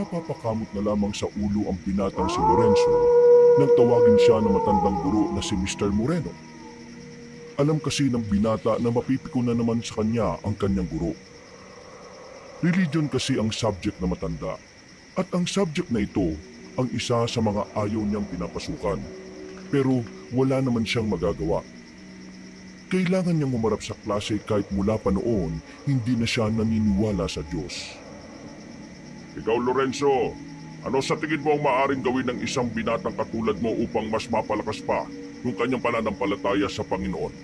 napapakamot na lamang sa ulo ang binatang si Lorenzo nang tawagin siya ng matandang guro na si Mr. Moreno. Alam kasi ng binata na mapipiko na naman sa kanya ang kanyang guro. Religion kasi ang subject na matanda at ang subject na ito ang isa sa mga ayaw niyang pinapasukan. Pero wala naman siyang magagawa. Kailangan niyang humarap sa klase kahit mula pa noon hindi na siya naniniwala sa Diyos. Ikaw Lorenzo, ano sa tingin mo ang maaaring gawin ng isang binatang katulad mo upang mas mapalakas pa yung kanyang pananampalataya sa Panginoon?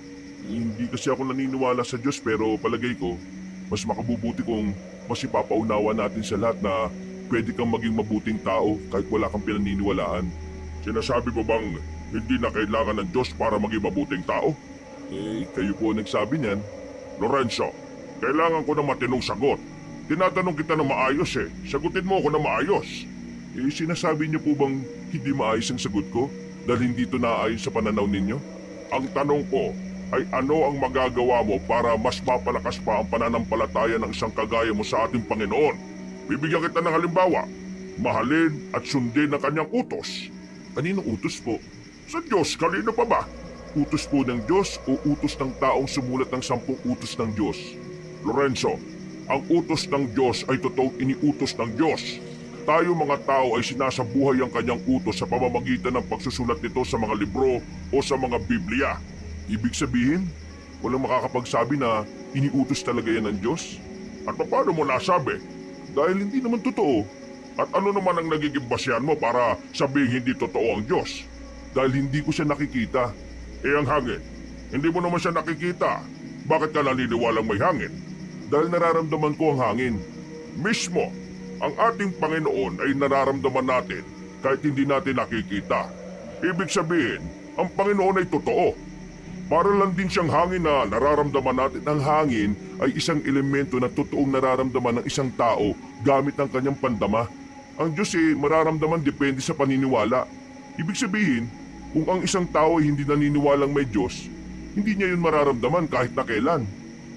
Hindi kasi ako naniniwala sa Diyos pero palagay ko, mas makabubuti kung mas ipapaunawa natin sa lahat na pwede kang maging mabuting tao kahit wala kang pinaniniwalaan. Sinasabi mo bang hindi na kailangan ng Diyos para maging mabuting tao? Kayo po nagsabi niyan. Lorenzo, kailangan ko ng matinong sagot. Tinatanong kita na maayos Sagutin mo ako na maayos. Sinasabi niyo po bang hindi maayos ang sagot ko dahil hindi ito naayon sa pananaw ninyo? Ang tanong ko ay ano ang magagawa mo para mas mapalakas pa ang pananampalataya ng isang kagaya mo sa ating Panginoon? Bibigyan kita ng halimbawa. Mahalin at sundin ang kanyang utos. Kaninong utos po? Sa Diyos, kanino pa ba? Utos po ng Diyos o utos ng taong sumulat ng 10 utos ng Diyos? Lorenzo, ang utos ng Diyos ay totoong iniutos ng Diyos. Tayo mga tao ay sinasabuhay ang kanyang utos sa pamamagitan ng pagsusulat nito sa mga libro o sa mga Biblia. Ibig sabihin, walang makakapagsabi na iniutos talaga yan ng Diyos? At paano mo nasabi? Dahil hindi naman totoo. At ano naman ang nagiging basyan mo para sabihin hindi totoo ang Diyos? Dahil hindi ko siya nakikita. Ang hangin, hindi mo naman siya nakikita. Bakit ka naniniwalang may hangin? Dahil nararamdaman ko ang hangin. Mismo, ang ating Panginoon ay nararamdaman natin kahit hindi natin nakikita. Ibig sabihin, ang Panginoon ay totoo. Para lang din siyang hangin na nararamdaman natin. Ang hangin ay isang elemento na totoong nararamdaman ng isang tao gamit ang kanyang pandama. Ang Diyos mararamdaman depende sa paniniwala. Ibig sabihin, kung ang isang tao ay hindi naniniwalang may Diyos, hindi niya yun mararamdaman kahit na kailan.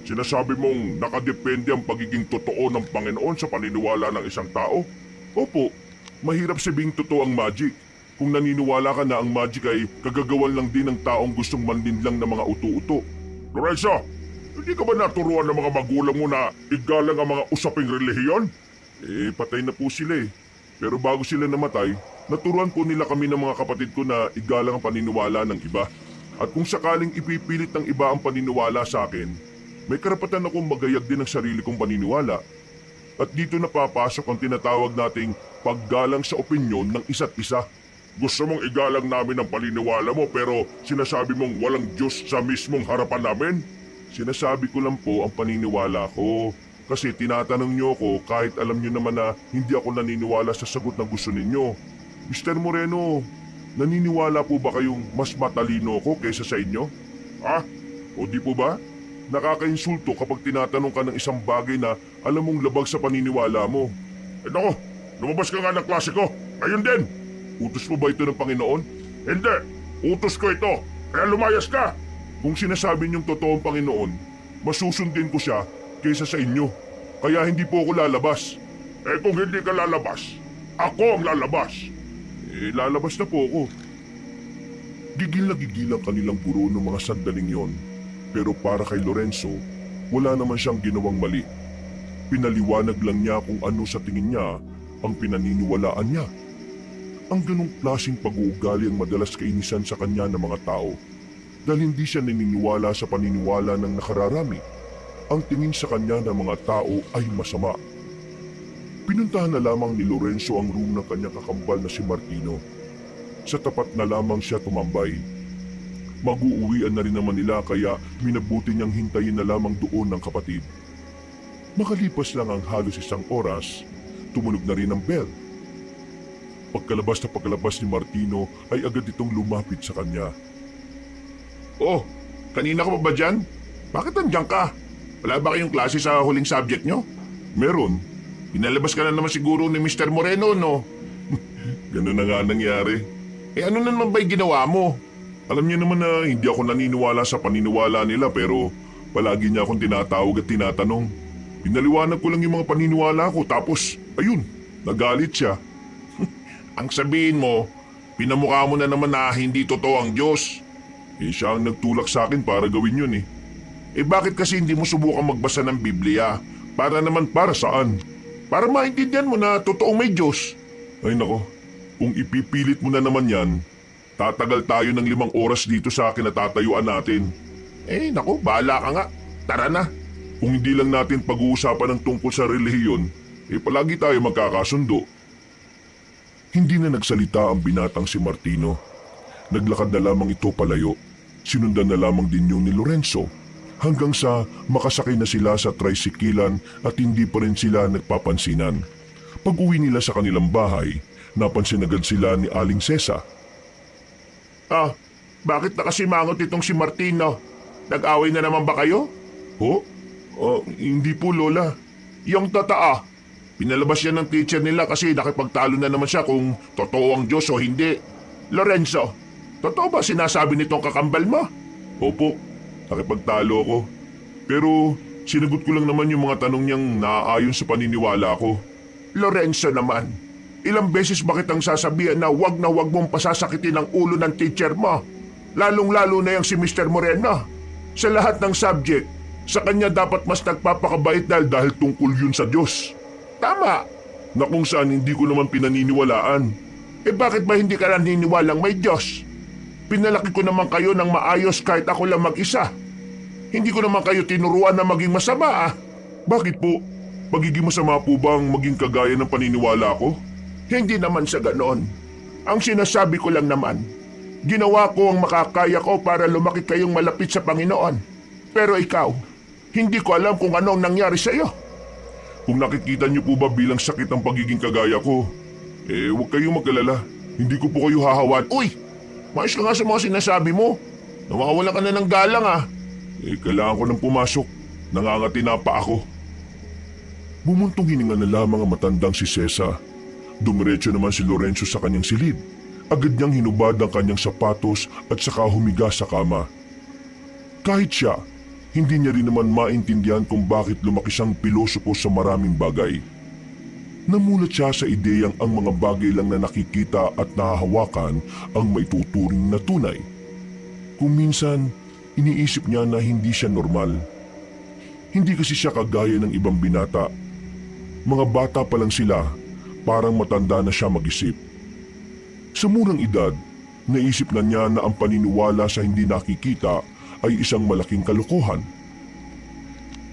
Sinasabi mong nakadepende ang pagiging totoo ng Panginoon sa paniniwala ng isang tao? Opo, mahirap sabing totoo ang magic. Kung naniniwala ka na ang magic ay kagagawan lang din ng taong gustong manlinlang ng mga uto-uto. Lorenzo, hindi ka ba naturuan ng mga magulang mo na igalang ang mga usaping relihiyon? Patay na po sila Pero bago sila namatay, naturuan po nila kami ng mga kapatid ko na igalang ang paniniwala ng iba. At kung sakaling ipipilit ng iba ang paniniwala sa akin, may karapatan akong magayag din ang sarili kong paniniwala. At dito napapasok ang tinatawag nating paggalang sa opinyon ng isa't isa. Gusto mong igalang namin ang paniniwala mo pero sinasabi mong walang Diyos sa mismong harapan namin? Sinasabi ko lang po ang paniniwala ko. Kasi tinatanong niyo ko kahit alam niyo naman na hindi ako naniniwala sa sagot na gusto ninyo. Mr. Moreno, naniniwala po ba kayong mas matalino ako kaysa sa inyo? O di po ba? Nakakainsulto kapag tinatanong ka ng isang bagay na alam mong labag sa paniniwala mo. Nako, lumabas ka nga ng klase ko. Ayun din. Utos mo ba ito ng Panginoon? Hindi. Utos ko ito. Kaya lumayas ka. Kung sinasabi niyong totoong Panginoon, masusundin ko siya kaysa sa inyo. Kaya hindi po ako lalabas. Kung hindi ka lalabas, ako ang lalabas. Lalabas na po ako. Gigil na gigil ang kanilang guro ng mga sandaling yon. Pero para kay Lorenzo, wala naman siyang ginawang mali. Pinaliwanag lang niya kung ano sa tingin niya ang pinaniniwalaan niya. Ang ganong klaseng pag-uugali ang madalas kainisan sa kanya ng mga tao dahil hindi siya naniniwala sa paniniwala ng nakararami. Ang tingin sa kanya ng mga tao ay masama. Pinuntahan na lamang ni Lorenzo ang room ng kanyang kakambal na si Martino. Sa tapat na lamang siya tumambay. Mag-uuwian na rin naman nila kaya minabuti niyang hintayin na lamang doon ng kapatid. Makalipas lang ang halos 1 oras, tumunog na rin ang bell. Pagkalabas ni Martino ay agad itong lumapit sa kanya. Oh, kanina ka pa ba dyan? Bakit nandiyan ka? Wala ba kayong klase sa huling subject nyo? Meron. Inalabas ka na naman siguro ni Mr. Moreno, no? Ganun na nga nangyari. Ano na naman ba'y ginawa mo? Alam niyo naman na hindi ako naniniwala sa paniniwala nila pero palagi niya akong tinatawag at tinatanong. Pinaliwanag ko lang yung mga paniniwala ko tapos, ayun, Nagalit siya. Ang sabihin mo, pinamukha mo na naman na hindi totoo ang Diyos. Siya ang nagtulak sa akin para gawin yun eh. Bakit kasi hindi mo subukan magbasa ng Biblia? Para naman para saan? Para maintindihan mo na totoong may Diyos. Ay nako, kung ipipilit mo na naman yan, tatagal tayo ng 5 oras dito sa kinatatayuan natin. Naku, bahala ka nga. Tara na. Kung hindi lang natin pag-uusapan ng tungkol sa relihiyon, palagi tayo magkakasundo. Hindi na nagsalita ang binatang si Martino. Naglakad na lamang ito palayo. Sinundan na lamang din yung ni Lorenzo. Hanggang sa makasakay na sila sa tricyclean at hindi pa rin sila nagpapansinan. Pag-uwi nila sa kanilang bahay, napansin agad sila ni Aling Sesa. Bakit nakasimangot itong si Martino? Nag-away na naman ba kayo? Hindi po, Lola. Yung totoo, pinalabas siya ng teacher nila kasi nakipagtalo na naman siya kung totoo ang Diyos o hindi. Lorenzo, totoo ba sinasabi nitong kakambal mo? Opo, nakipagtalo ako. Pero sinagot ko lang naman yung mga tanong niyang naaayon sa paniniwala ko. Lorenzo naman, ilang beses ba kitang sasabihan na wag mong pasasakitin ang ulo ng teacher mo? Lalong-lalo na yung si Mr. Moreno. Sa lahat ng subject, sa kanya dapat mas nagpapakabait dahil tungkol yun sa Diyos. Tama. Na kung saan hindi ko naman pinaniniwalaan. Bakit ba hindi ka naniniwalang may Diyos? Pinalaki ko naman kayo ng maayos kahit ako lang mag-isa. Hindi ko naman kayo tinuruan na maging masama. Bakit po? Magiging masama po bang maging kagaya ng paniniwala ko? Hindi naman sa ganon. Ang sinasabi ko lang naman, ginawa ko ang makakaya ko para lumaki kayong malapit sa Panginoon. Pero ikaw, hindi ko alam kung ano ang nangyari sa iyo. Kung nakikita niyo po ba bilang sakit ang pagiging kagaya ko, huwag kayong mag-alala. Hindi ko po kayo hahawan. Uy! Mais ka nga sa mga sinasabi mo. Nawawala ka na ng galang Kailangan ko nang pumasok. Nangangati na pa ako. Bumuntong hininga na lamang ang matandang si Sesa. Dumiretso naman si Lorenzo sa kanyang silid. Agad niyang hinubad ang kanyang sapatos at saka humiga sa kama. Kahit siya, hindi niya rin naman maintindihan kung bakit lumaki siyang pilosopo sa maraming bagay. Namulat siya sa ideyang ang mga bagay lang na nakikita at nahahawakan ang maituturing na tunay. Kung minsan, iniisip niya na hindi siya normal. Hindi kasi siya kagaya ng ibang binata. Mga bata pa lang sila, parang matanda na siya mag-isip. Sa murang edad, naisip na niya na ang paniniwala sa hindi nakikita ay isang malaking kalokohan.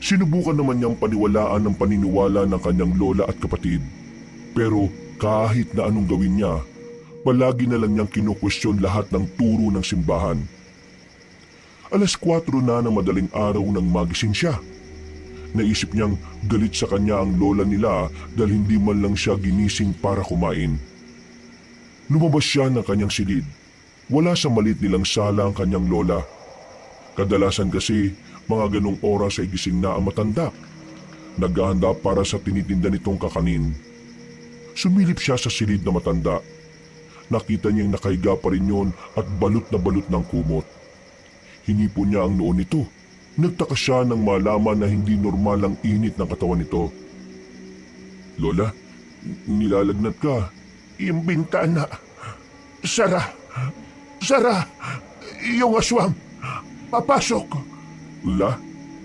Sinubukan naman niyang paniwalaan ang paniniwala ng kanyang lola at kapatid. Pero kahit na anong gawin niya, palagi na lang niyang kinukwestiyon lahat ng turo ng simbahan. 4:00 na ng madaling araw nang magising siya. Naisip niyang galit sa kanya ang lola nila dahil hindi man lang siya ginising para kumain. Lumabas siya ng kanyang silid. Wala sa maliit nilang sala ang kanyang lola. Kadalasan kasi mga ganong oras ay gising na ang matanda. Naghahanda para sa tinitinda nitong kakanin. Sumilip siya sa silid na matanda. Nakita niyang nakahiga pa rin yun at balot na balot ng kumot. Hinipo niya ang noo nito. Nagtaka siya nang malaman na hindi normal ang init ng katawan nito. Lola, nilalagnat ka. Yung bintana. Sara! Yung aswang! Papasok! La,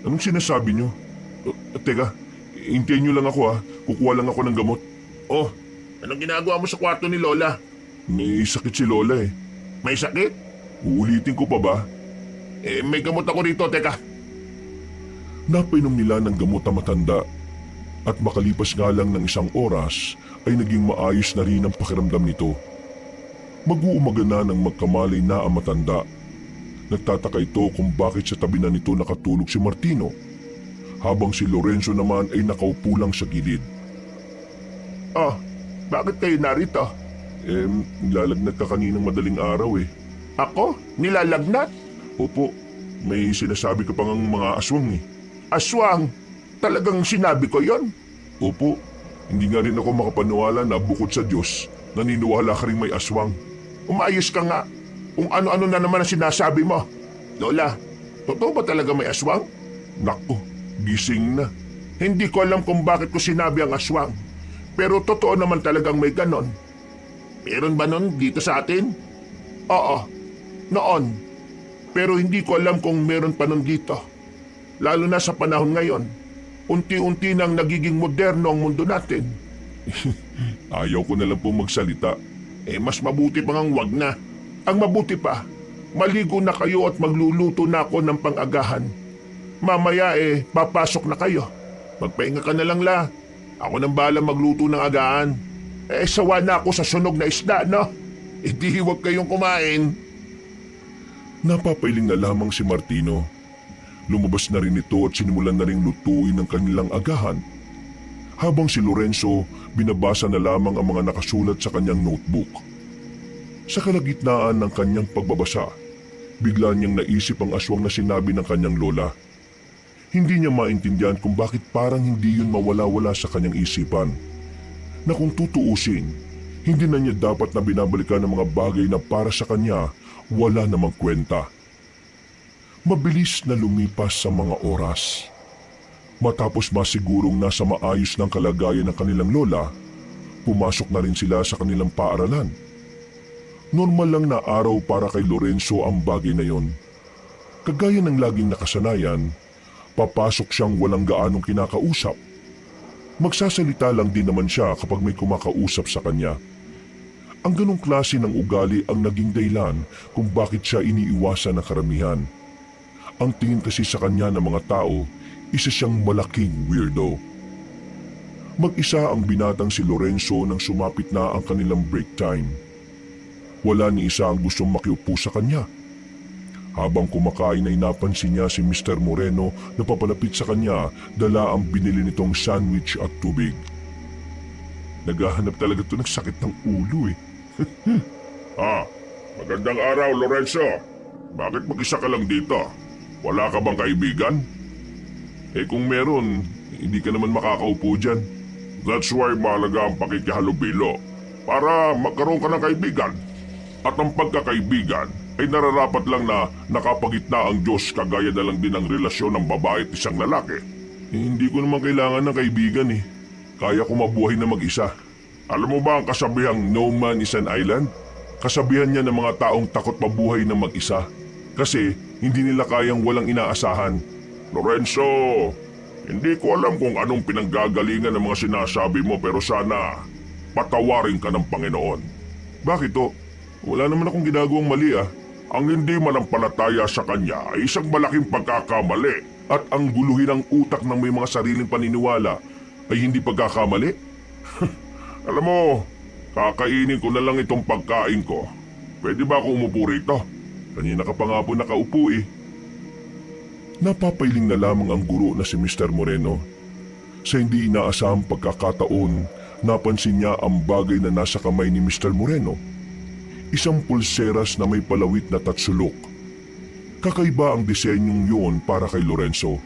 anong sinasabi niyo? Teka, hintayin niyo lang ako Kukuha lang ako ng gamot. Anong ginagawa mo sa kwarto ni Lola? May sakit si Lola May sakit? Uulitin ko pa ba? May gamot ako rito, teka. Napainom nila ng gamot ang matanda. At makalipas nga lang ng 1 oras ay naging maayos na rin ang pakiramdam nito. Mag-uumaga na nang magkamalay na ang matanda. Nagtataka ito kung bakit sa tabi na nito nakatulog si Martino, habang si Lorenzo naman ay nakaupo lang sa gilid. Bakit kayo narito? Nilalagnat ka kaninang madaling araw Ako? Nilalagnat? Opo, may sinasabi ka pang mga aswang Aswang? Talagang sinabi ko yon? Opo, hindi nga rin ako makapaniwala na bukod sa Diyos, naniniwala ka rin may aswang. Umayos ka nga. Kung ano-ano na naman ang sinasabi mo. Lola, totoo ba talaga may aswang? Nako, gising na. Hindi ko alam kung bakit ko sinabi ang aswang. Pero totoo naman talagang may ganon. Meron ba nun dito sa atin? Oo, noon. Pero hindi ko alam kung meron pa nun dito. Lalo na sa panahon ngayon. Unti-unti nang nagiging moderno ang mundo natin. Ayaw ko na lang po magsalita. Mas mabuti pang ang wag na. Ang mabuti pa, maligo na kayo at magluluto na ako ng pang-agahan. Mamaya papasok na kayo. Magpahinga ka na lang la. Ako nang bahala magluto ng agahan. Sawa na ako sa sunog na isda, no? Di huwag kayong kumain. Napapailing na lamang si Martino. Lumabas na rin ito at sinimulan na ring lutuin ng kanilang agahan. Habang si Lorenzo, binabasa na lamang ang mga nakasulat sa kanyang notebook. Sa kalagitnaan ng kanyang pagbabasa, bigla niyang naisip ang aswang na sinabi ng kanyang lola. Hindi niya maintindihan kung bakit parang hindi yun mawala-wala sa kanyang isipan. Na kung tutuusin, hindi na niya dapat na binabalikan ng mga bagay na para sa kanya wala namang kwenta. Mabilis na lumipas sa mga oras. Matapos masigurong nasa maayos ng kalagayan ng kanilang lola, pumasok na rin sila sa kanilang paaralan. Normal lang na araw para kay Lorenzo ang bagay na yon. Kagaya ng laging nakasanayan, papasok siyang walang gaanong kinakausap. Magsasalita lang din naman siya kapag may kumakausap sa kanya. Ang ganong klase ng ugali ang naging dahilan kung bakit siya iniiwasan ng karamihan. Ang tingin kasi sa kanya ng mga tao, isa siyang malaking weirdo. Mag-isa ang binatang si Lorenzo nang sumapit na ang kanilang break time. Wala ni isa ang gustong makiupo sa kanya. Habang kumakain ay napansin niya si Mr. Moreno na papalapit sa kanya, dala ang binili nitong sandwich at tubig. Naghahanap talaga ito ng sakit ng ulo eh. Magandang araw, Lorenzo. Bakit mag-isa ka lang dito? Wala ka bang kaibigan? Kung meron, hindi ka naman makakaupo dyan. That's why mahalaga ang pakikihalubilo. Para magkaroon ka ng kaibigan. At ang pagkakaibigan ay nararapat lang na nakapagitna ang Diyos kagaya na lang din ang relasyon ng babae at isang lalaki. Hindi ko naman kailangan ng kaibigan eh. Kaya ko mabuhay na mag-isa. Alam mo ba ang kasabihang No man is an island? Kasabihan niya ng mga taong takot mabuhay na mag-isa. Kasi hindi nila kayang walang inaasahan. Lorenzo, hindi ko alam kung anong pinanggagalingan ng mga sinasabi mo pero sana patawarin ka ng Panginoon. Bakit to? Wala naman akong ginagawang mali ah. Ang hindi manampalataya sa kanya ay isang malaking pagkakamali. At ang guluhin ng utak ng may mga sariling paniniwala ay hindi pagkakamali? Alam mo, kakainin ko na lang itong pagkain ko. Pwede ba akong umupo rito? Kanina ka pa nga po nakaupo eh. Napapailing na lamang ang guro na si Mr. Moreno. Sa hindi inaasahang pagkakataon, napansin niya ang bagay na nasa kamay ni Mr. Moreno. Isang pulseras na may palawit na tatsulok. Kakaiba ang disenyong yun para kay Lorenzo,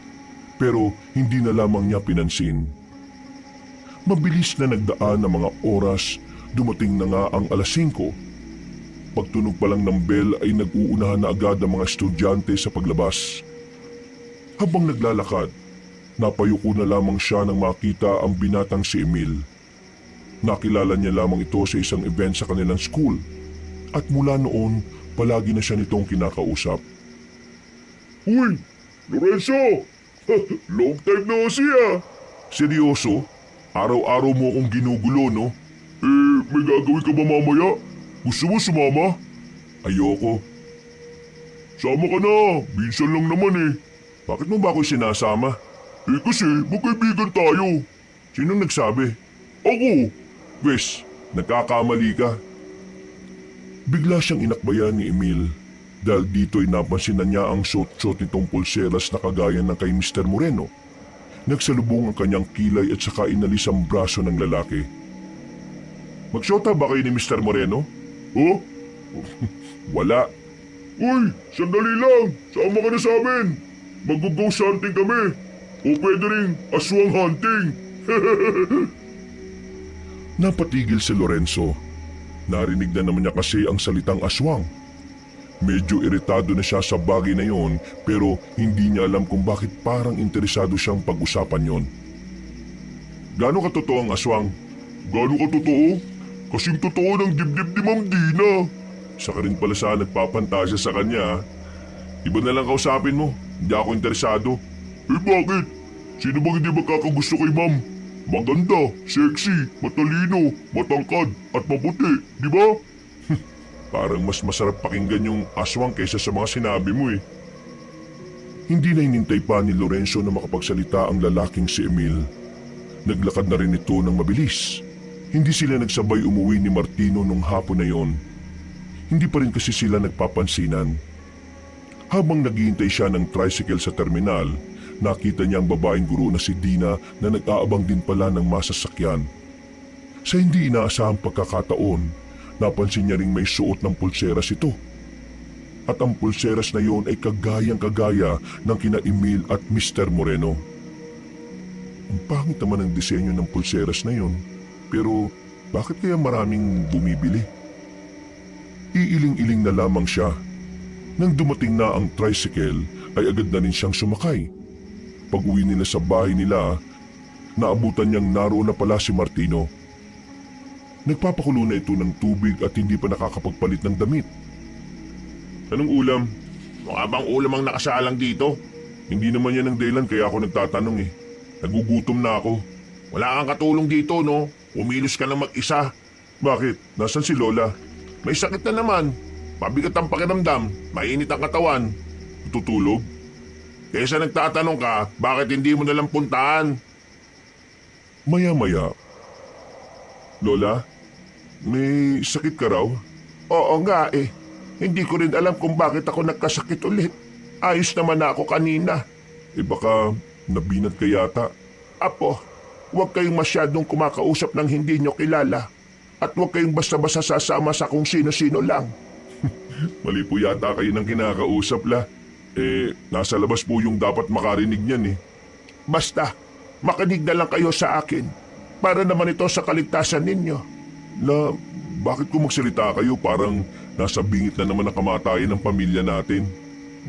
pero hindi na lamang niya pinansin. Mabilis na nagdaan ng mga oras, dumating na nga ang alas 5. Pagtunog pa lang ng bell ay nag-uunahan na agad ang mga estudyante sa paglabas. Habang naglalakad, napayuko na lamang siya nang makita ang binatang si Emil. Nakilala niya lamang ito sa isang event sa kanilang school at mula noon palagi na siya nitong kinakausap. Uy, Lorenzo! Long time no see ah! Seryoso? Araw-araw mo akong ginugulo, no? May gagawin ka ba mamaya? Gusto mo sumama? Ayoko. Sama ka na, minsan lang naman eh. Bakit mo ba ako sinasama? Kasi magkaibigan tayo. Sinong nagsabi? Ako. Wes, nagkakamali ka. Bigla siyang inakbayan ni Emil dahil dito'y napansin na niya ang suot-suot nitong pulseras na kagaya ng kay Mr. Moreno. Nagsalubong ang kanyang kilay at saka inalis ang braso ng lalaki. Magsyota ba kayo ni Mr. Moreno? Oh? Wala. Uy, sandali lang. Sama ka na sa amin. Mag-ghost hunting kami. O pwede rin aswang hunting. Napatigil si Lorenzo. Narinig na naman niya kasi ang salitang aswang. Medyo iritado na siya sa bagay na yon pero hindi niya alam kung bakit parang interesado siyang pag-usapan yon. Gaano katotoo ang aswang? Gaano ka totoo? Kasing totoo ng dibdib ni Ma'am Dina. Saka rin pala sa nagpapantasya sa kanya. Iba na lang kausapin mo. Hindi ako interesado. Eh bakit? Sino bang hindi magkakagusto kay Ma'am? Maganda, sexy, matalino, matangkad at maputi, di ba? Parang mas masarap pakinggan yung aswang kaysa sa mga sinabi mo eh. Hindi na hinintay pa ni Lorenzo na makapagsalita ang lalaking si Emil. Naglakad na rin ito ng mabilis. Hindi sila nagsabay umuwi ni Martino nung hapon na yon. Hindi pa rin kasi sila nagpapansinan. Habang naghihintay siya ng tricycle sa terminal, nakita niya ang babaeng guro na si Dina na nag-aabang din pala ng masasakyan. Sa hindi inaasahang pagkakataon, napansin niya ring may suot ng pulseras ito. At ang pulseras na yon ay kagayang-kagaya ng kina Emil at Mr. Moreno. Ang pangit naman ang disenyo ng pulseras na yon, pero bakit kaya maraming bumibili? Iiling-iling na lamang siya. Nang dumating na ang tricycle ay agad na rin siyang sumakay. Pag-uwi nila sa bahay nila, naabutan niyang naroon na pala si Martino. Nagpapakulo na ito ng tubig at hindi pa nakakapagpalit ng damit. Anong ulam? Mukha bang ulam ang nakasalang dito? Hindi naman yan ang dahilan kaya ako nagtatanong eh. Nagugutom na ako. Wala kang katulong dito, no? Umilos ka na mag-isa. Bakit? Nasaan si Lola? May sakit na naman. Mabigat ang pakiramdam. Mainit ang katawan. Tutulog? Kaysa nagtatanong ka, bakit hindi mo nalang puntahan? Maya-maya. Lola, may sakit ka raw? Oo nga eh. Hindi ko rin alam kung bakit ako nagkasakit ulit. Ayos naman na ako kanina. Eh baka nabinat ka yata. Apo, huwag kayong masyadong kumakausap ng hindi nyo kilala. At huwag kayong basta-basta sasama sa kung sino-sino lang. Mali po yata kayo ng kinakausap la. Eh, nasa labas po yung dapat makarinig niyan eh. Basta, makinig na lang kayo sa akin. Para naman ito sa kaligtasan ninyo. La, bakit kung magsalita kayo parang nasa bingit na naman ang kamatayan ng pamilya natin?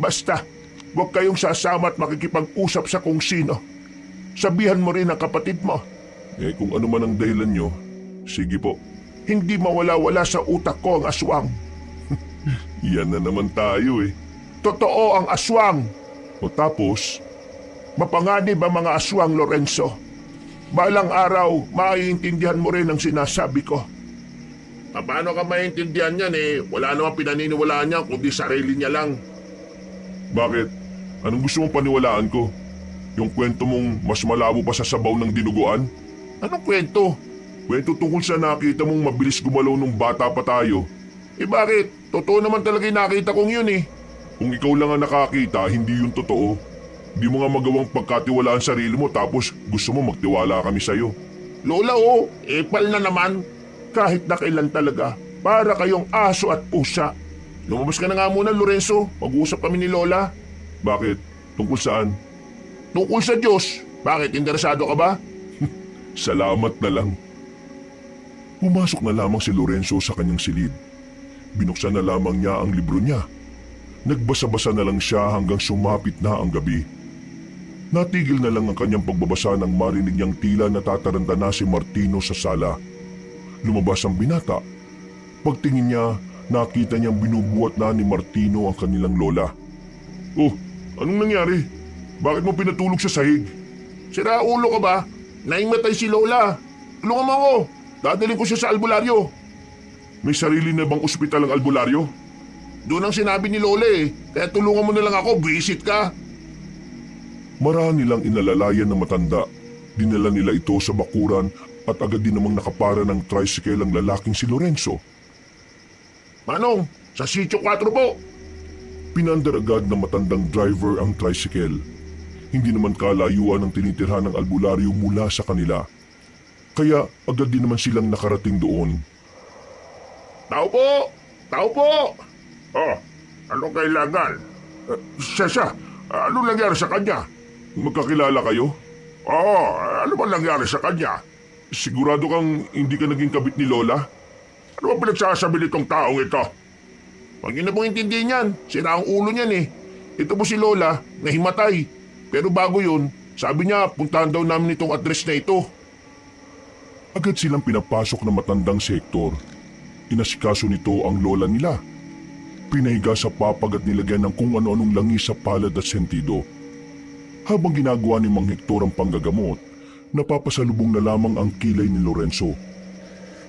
Basta, huwag kayong sasama at makikipag-usap sa kung sino. Sabihan mo rin ang kapatid mo. Eh kung ano man ang dahilan nyo, sige po. Hindi mawala-wala sa utak ko ang aswang. Yan na naman tayo eh. Totoo ang aswang. O tapos, Mapanganib ang mga aswang, Lorenzo. Balang araw, maiintindihan mo rin ang sinasabi ko. Paano ka maiintindihan yan eh? Wala namang pinaniniwalaan niya kundi sarili niya lang. bakit? Anong gusto mong paniwalaan ko? Yung kwento mong mas malabo pa sa sabaw ng dinuguan? Anong kwento? Kwento tungkol sa nakita mong mabilis gumalaw nung bata pa tayo. Eh bakit? Totoo naman talaga yung nakita kong yun eh. Kung ikaw lang ang nakakita, hindi yun totoo. Di mo nga magawang pagkatiwalaan sarili mo tapos gusto mo magtiwala kami sa'yo. Lola oh, epal na naman. Kahit na kailan talaga, para kayong aso at pusa. Lumabas ka na nga muna, Lorenzo. Mag-uusap kami ni Lola. Bakit? Tungkol saan? Tungkol sa Diyos. Bakit? Interesado ka ba? Salamat na lang. Pumasok na lamang si Lorenzo sa kanyang silid. Binuksan na lamang niya ang libro niya. Nagbasa-basa na lang siya hanggang sumapit na ang gabi. Natigil na lang ang kanyang pagbabasa nang marinig niyang tila natataranta na si Martino sa sala. Lumabas ang binata. Pagtingin niya, nakita niyang binubuhat na ni Martino ang kanilang lola. Oh, anong nangyari? Bakit mo pinatulog sa sahig? Sira ulo ka ba? Naingmatay si Lola. Tulungan mo ako. Dadalhin ko siya sa albularyo. May sarili na bang ospital ang albularyo? Doon ang sinabi ni Lola eh. Kaya tulungan mo na lang ako, visit ka. Marami nilang inalalayan na matanda. Dinala nila ito sa bakuran at agad din namang nakapara ng tricycle ang lalaking si Lorenzo. Manong, sa Sitio 4 po. Pinandar agad ng matandang driver ang tricycle. Hindi naman kalayuan ang tinitirhan ng albularyo mula sa kanila. Kaya agad din naman silang nakarating doon. Tao po! Tao po! Oh, anong kailangan? Siya, anong nangyari sa kanya? Magkakilala kayo? Oo, ano ba nangyari sa kanya? Sigurado kang hindi ka naging kabit ni Lola? Ano ba pinagsasabi nitong taong ito? Huwag niyo na pong intindihin yan. Sira ang ulo niyan eh. Ito po si Lola, nahimatay. Pero bago yun, sabi niya puntahan daw namin itong address na ito. Agad silang pinapasok ng matandang si Hector. Inasikaso nito ang lola nila. Pinahiga sa papag at nilagyan ng kung ano-anong langis sa palad at sentido. Habang ginagawa ni Mang Hector ang panggagamot, napapasalubong na lamang ang kilay ni Lorenzo.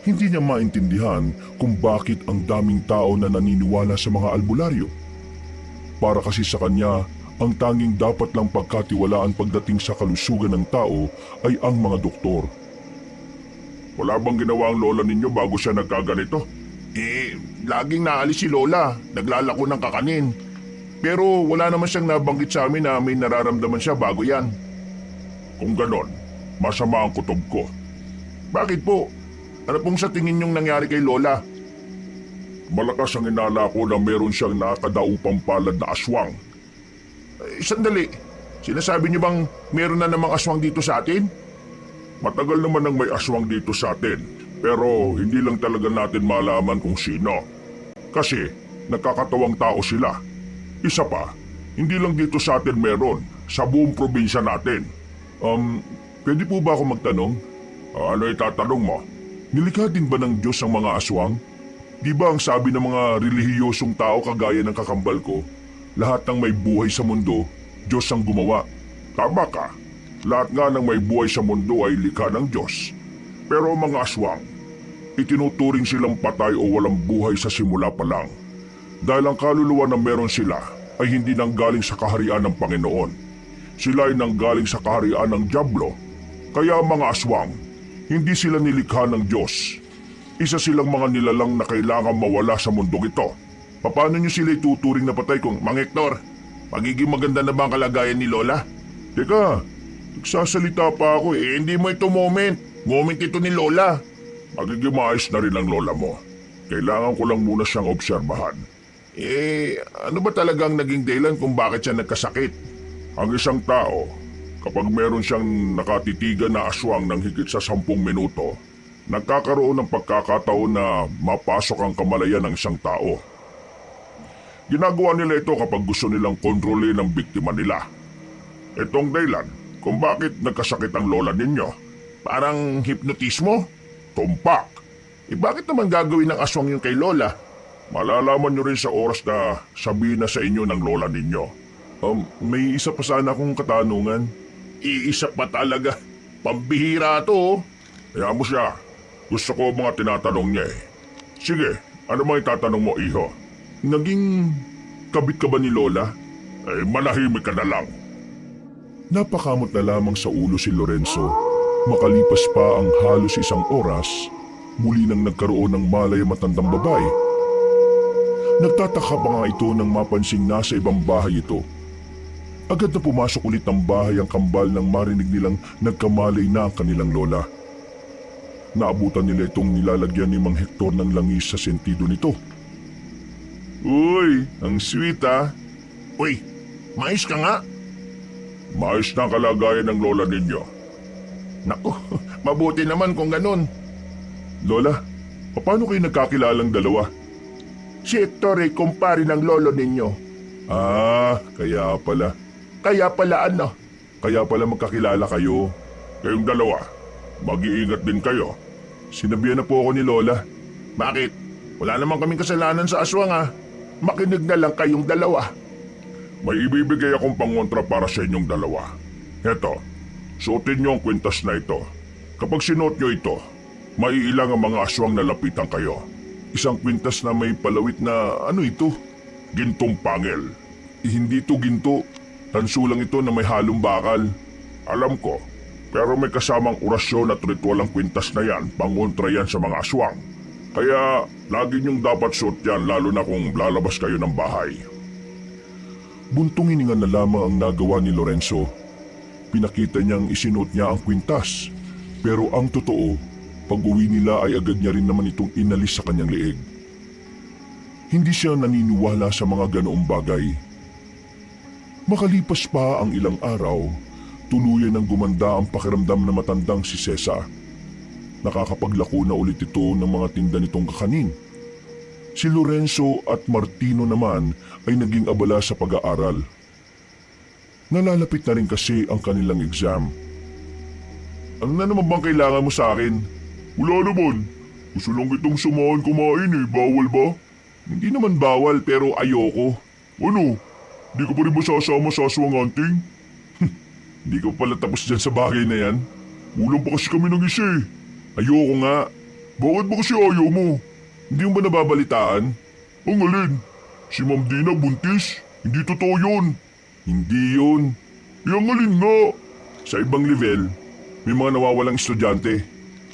Hindi niya maintindihan kung bakit ang daming tao na naniniwala sa mga albularyo. Para kasi sa kanya, ang tanging dapat lang pagkatiwalaan pagdating sa kalusugan ng tao ay ang mga doktor. Wala bang ginawa ang lola ninyo bago siya nagkaganito? Laging naalis si lola, naglalako ng kakanin. Pero wala naman siyang nabanggit sa amin na may nararamdaman siya bago yan. Kung ganon, masama ang kutob ko. Bakit po? Ano pong sa tingin niyong nangyari kay lola? Malakas ang inala ko na meron siyang nakadaupang palad na aswang. Sandali, sinasabi niyo bang meron na namang aswang dito sa atin? Matagal naman nang may aswang dito sa atin, pero hindi lang talaga natin malaman kung sino. Kasi nakakatawang tao sila. Isa pa, hindi lang dito sa atin meron, sa buong probinsya natin. Pwede po ba ako magtanong? Ano itatanong mo? Nilikha din ba ng Diyos ang mga aswang? Di ba ang sabi ng mga relihiyosong tao kagaya ng kakambal ko, lahat ng may buhay sa mundo, Diyos ang gumawa? Tama ka. Lahat nga ng may buhay sa mundo ay likha ng Diyos. Pero ang mga aswang, itinuturing silang patay o walang buhay sa simula pa lang. Dahil ang kaluluwa na meron sila ay hindi nanggaling sa kaharian ng Panginoon. Sila ay nanggaling sa kaharian ng Diablo. Kaya mga aswang, hindi sila nilikha ng Diyos. Isa silang mga nilalang na kailangan mawala sa mundong ito. Paano nyo sila ituturing na patay kung, Mang Hector, magiging maganda na ba ang kalagayan ni Lola? Teka, nagsasalita pa ako eh. Hindi mo ito moment. Moment ito ni Lola. Magiging maayos na rin ang lola mo. Kailangan ko lang muna siyang obserbahan. Ano ba talagang naging dahilan kung bakit siya nagkasakit? Ang isang tao, kapag meron siyang nakatitigan na aswang ng higit sa 10 minuto, nagkakaroon ng pagkakataon na mapasok ang kamalayan ng isang tao. Ginagawa nila ito kapag gusto nilang kontrolin ang biktima nila. Itong dahilan kung bakit nagkasakit ang lola ninyo. Parang hipnotismo? Tumpak! Bakit naman gagawin ng aswang yung kay Lola? Malalaman nyo rin sa oras na sabihin na sa inyo ng lola ninyo. May isa pa sana akong katanungan. Iisa pa talaga. Pambihira to. Kaya mo siya. Gusto ko mga tinatanong niya eh. Sige, ano mga itatanong mo, iho? Naging kabit ka ba ni Lola? Manahimik ka na lang. Napakamot na lamang sa ulo si Lorenzo. Makalipas pa ang halos 1 oras, muli nang nagkaroon ng malay ang matandang babae. Nagtataka pa nga ito nang mapansing nasa ibang bahay ito. Agad na pumasok ulit ng bahay ang kambal nang marinig nilang nagkamalay na ang kanilang lola. Naabutan nila itong nilalagyan ni Mang Hector ng langis sa sentido nito. Uy, ang sweet ah. Uy, mais ka nga. Mais na ang kalagayan ng lola ninyo. Naku, mabuti naman kung ganun. Lola, paano kayo nagkakilalang dalawa? Si Hector ay kumpare ng lolo ninyo. Kaya pala. Kaya pala ano? Kaya pala magkakilala kayo. Kayong dalawa, mag-iingat din kayo. Sinabihan na po ako ni Lola. Bakit? Wala naman kaming kasalanan sa aswang ah. Makinig na lang kayong dalawa. May ibibigay akong pangontra para sa inyong dalawa. Heto, suotin niyo ang kwintas na ito. Kapag sinuot niyo ito, maiilang ang mga aswang na lapitan kayo. Isang kwintas na may palawit na gintong pangil. Hindi ito ginto. Tansulang ito na may halong bakal. Alam ko, pero may kasamang orasyon at ritual ang kwintas na yan, pangontra yan sa mga aswang. Kaya lagi niyong dapat suot yan lalo na kung lalabas kayo ng bahay. Buntong hininga na lamang ang nagawa ni Lorenzo. Pinakita niyang isinuot niya ang kwintas. Pero ang totoo, pag-uwi nila ay agad niya rin naman itong inalis sa kanyang leeg. Hindi siya naniniwala sa mga ganoong bagay. Makalipas pa ang ilang araw, tuluyan ng gumanda ang pakiramdam na matandang si Cesa. Nakakapaglako na ulit ito ng mga tinda nitong kakanin. Si Lorenzo at Martino naman ay naging abala sa pag-aaral. Nalalapit na rin kasi ang kanilang exam. Ano na naman bang kailangan mo sa akin? Wala naman. Gusto lang kitang samahan kumain eh. Bawal ba? Hindi naman bawal pero ayoko. Ano? Di ka pa rin ba sasama sa aswang hunting? Hindi ko pala tapos dyan sa bagay na yan. Ulang pa kasi kami ng isa eh. Ayoko nga. Bakit ba kasi ayaw mo? Hindi mo ba nababalitaan? Ang alin? Si Ma'am Dina buntis? Hindi totoo yun. Hindi yun. Ang alin nga? Sa ibang level, may mga nawawalang estudyante.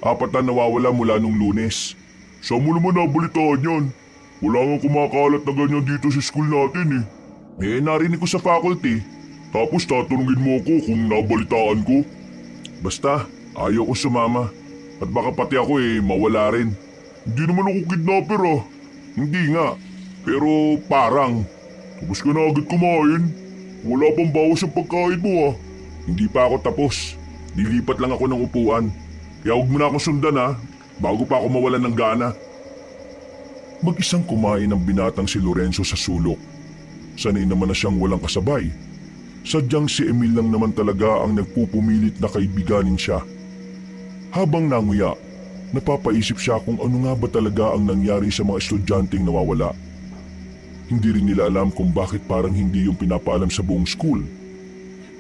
4 na nawawala mula nung Lunes. Saan mo naman nabalitaan yan? Wala nga kumakalat na ganyan dito sa school natin eh. Narinig ko sa faculty. Tapos tatanungin mo ako kung nabalitaan ko. Basta, ayaw ko sumama. At baka pati ako mawala rin. Hindi naman ako kidnapper ah. Hindi nga. Pero parang. Tapos ka na agad kumain. Wala pang bawas ang pagkain mo ah. Hindi pa ako tapos. Nilipat lang ako ng upuan. Kaya huwag mo na akong sundan ha. Bago pa ako mawalan ng gana. Mag-isang kumain ang binatang si Lorenzo sa sulok. Sanay naman na siyang walang kasabay. Sadyang si Emil lang naman talaga ang nagpupumilit na kaibiganin siya. Habang nanguya, napapaisip siya kung ano nga ba talaga ang nangyari sa mga estudyanteng nawawala. Hindi rin nila alam kung bakit parang hindi yung pinapaalam sa buong school.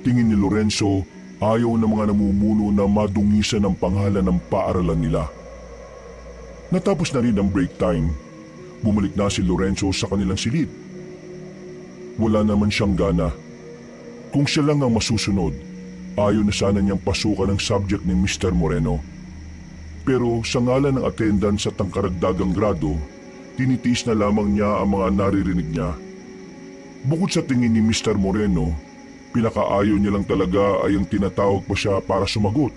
Tingin ni Lorenzo, ayaw ng mga namumuno na madungisan ang pangalan ng paaralan nila. Natapos na rin ang break time. Bumalik na si Lorenzo sa kanilang silid. Wala naman siyang gana. Kung siya lang ang masusunod, ayaw na sana niyang pasukan ang subject ni Mr. Moreno. Pero sa ngalan ng attendance at ang karagdagang grado, tinitiis na lamang niya ang mga naririnig niya. Bukod sa tingin ni Mr. Moreno, pinakaayaw niya lang talaga ay ang tinatawag pa siya para sumagot.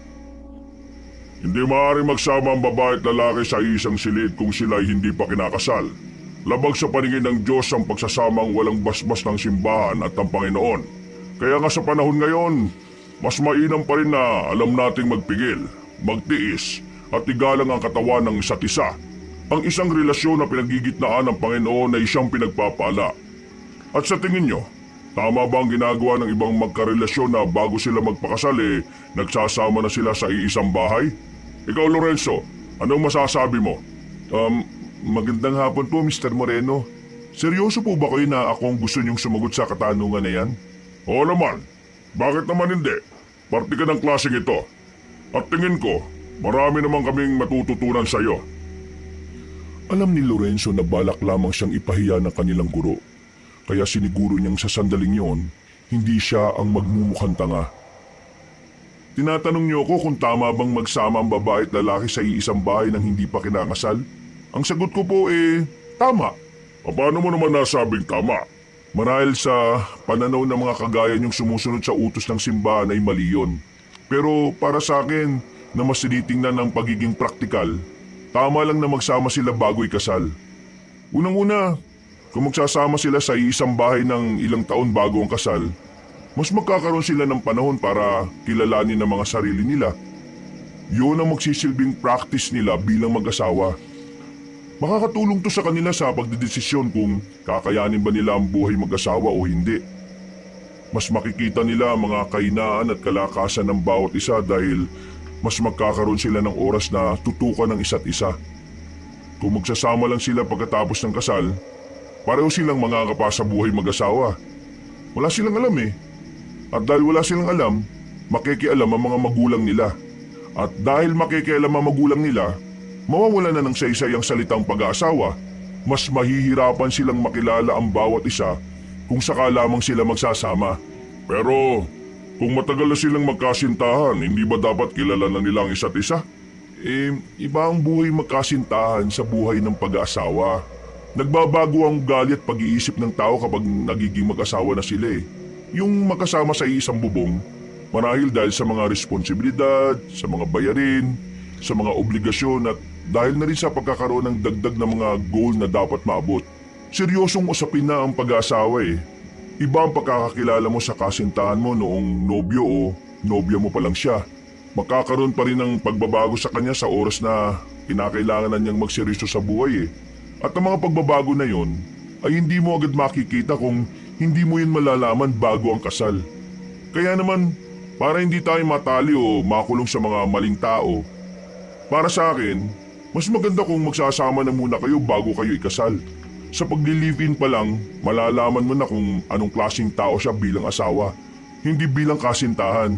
Hindi maaaring magsama ang babae at lalaki sa isang silid kung sila ay hindi pa kinakasal. Labag sa paningin ng Diyos ang pagsasamang walang basbas ng simbahan at ng Panginoon. Kaya nga sa panahon ngayon, mas mainam pa rin na alam nating magpigil, magtiis at igalang ang katawan ng isa't isa. Ang isang relasyon na pinagigitnaan ng Panginoon ay siyang pinagpapala. At sa tingin nyo, tama ba ang ginagawa ng ibang magkarelasyon na bago sila magpakasal nagsasama na sila sa iisang bahay? Ikaw Lorenzo, anong masasabi mo? Magandang hapon po Mr. Moreno. Seryoso po ba kayo na akong gusto niyong sumagot sa katanungan na yan? Oo naman. Bakit naman hindi? Parte ka ng klaseng ito. At tingin ko, marami naman kaming matututunan sa iyo. Alam ni Lorenzo na balak lamang siyang ipahiya ng kanilang guro. Kaya siniguro niyang sa sandaling yon, hindi siya ang magmumukhang tanga. Tinatanong niyo ako kung tama bang magsama ang babae at lalaki sa iisang bahay nang hindi pa kinakasal? Ang sagot ko po tama. Paano mo naman nasabing tama? Marahil sa pananaw ng mga kagaya niyong sumusunod sa utos ng simbahan ay mali yun. Pero para sa akin, na mas tinitingnan ng pagiging praktikal, tama lang na magsama sila bago ikasal. Unang-una, kung magsasama sila sa iisang bahay ng ilang taon bago ang kasal, mas magkakaroon sila ng panahon para kilalanin ang mga sarili nila. Yun ang magsisilbing practice nila bilang mag-asawa. Makakatulong to sa kanila sa pagdedesisyon kung kakayanin ba nila ang buhay mag-asawa o hindi. Mas makikita nila ang mga kahinaan at kalakasan ng bawat isa dahil mas magkakaroon sila ng oras na tutukan ng isa't isa. Kung magsasama lang sila pagkatapos ng kasal, pareho silang mangangapa sa buhay mag-asawa. Wala silang alam At dahil wala silang alam, makikialam ang mga magulang nila. At dahil makikialam ang magulang nila, mawawala na ng saysay ang salitang pag-aasawa. Mas mahihirapan silang makilala ang bawat isa kung saka lamang sila magsasama. Pero kung matagal na silang magkasintahan, hindi ba dapat kilala na nila ang isa't isa? Iba ang buhay magkasintahan sa buhay ng pag-aasawa. Nagbabago ang ugali at pag-iisip ng tao kapag nagiging mag-asawa na sila Yung magkasama sa isang bubong, marahil dahil sa mga responsibilidad, sa mga bayarin, sa mga obligasyon at dahil na rin sa pagkakaroon ng dagdag na mga goal na dapat maabot. Seryosong usapin na ang pag-aasawa Iba ang pagkakakilala mo sa kasintahan mo noong nobyo o nobya mo pa lang siya. Magkakaroon pa rin ng pagbabago sa kanya sa oras na kinakailangan na niyang magseryoso sa buhay At ang mga pagbabago na yon ay hindi mo agad makikita kung hindi mo yun malalaman bago ang kasal. Kaya naman, para hindi tayo matali o makulong sa mga maling tao, Para sa akin, mas maganda kung magsasama na muna kayo bago kayo ikasal. Sa pagli-live-in pa lang, malalaman mo na kung anong klaseng tao siya bilang asawa, hindi bilang kasintahan.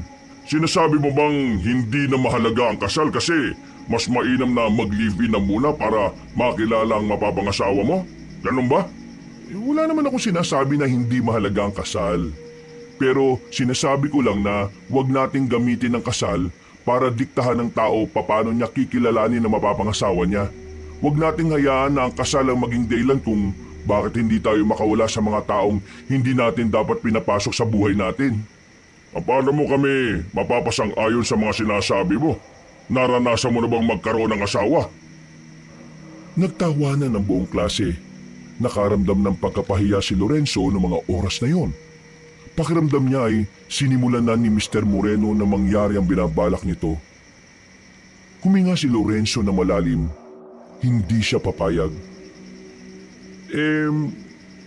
Sinasabi mo bang hindi na mahalaga ang kasal kasi mas mainam na mag-live-in na muna para makilala ang mapapangasawa mo? Ganun ba? Wala naman ako sinasabi na hindi mahalaga ang kasal. Pero sinasabi ko lang na huwag nating gamitin ang kasal para diktahan ng tao paano niya kikilalanin na mapapangasawa niya. Huwag nating hayaan na ang kasal ang maging dahilan kung bakit hindi tayo makawala sa mga taong hindi natin dapat pinapasok sa buhay natin. Paano mo kami mapapasang-ayon sa mga sinasabi mo? Naranasan mo na bang magkaroon ng asawa? Nagtawanan ng buong klase. Nakaramdam ng pagkapahiya si Lorenzo noong mga oras na yon. Pakiramdam niya ay sinimulan na ni Mr. Moreno na mangyari ang binabalak nito. Huminga si Lorenzo na malalim. Hindi siya papayag.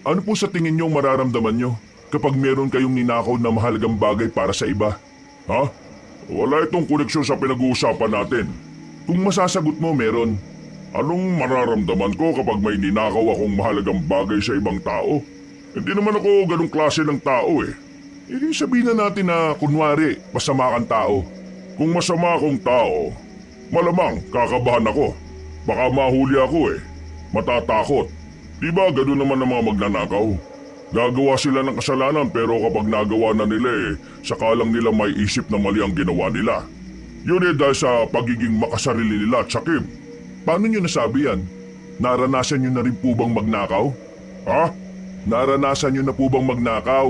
Ano po sa tingin niyo mararamdaman niyo kapag meron kayong ninakaw na mahalagang bagay para sa iba? Ha? Wala itong koneksyon sa pinag-uusapan natin. Kung masasagot mo meron, anong mararamdaman ko kapag may ninakaw akong mahalagang bagay sa ibang tao? Hindi naman ako ganong klase ng tao eh. Hindi sabihin na natin na kunwari masama kang tao. Kung masama akong tao, malamang kakabahan ako. Baka mahuli ako eh. Matatakot. Diba gano'n naman ang mga magnanakaw? Gagawa sila ng kasalanan pero kapag nagawa na nila saka lang nila may isip na mali ang ginawa nila. Yun dahil sa pagiging makasarili nila at sakib. Paano nyo nasabi yan? Naranasan nyo na rin po bang magnakaw? Ha? Naranasan nyo na po bang magnakaw?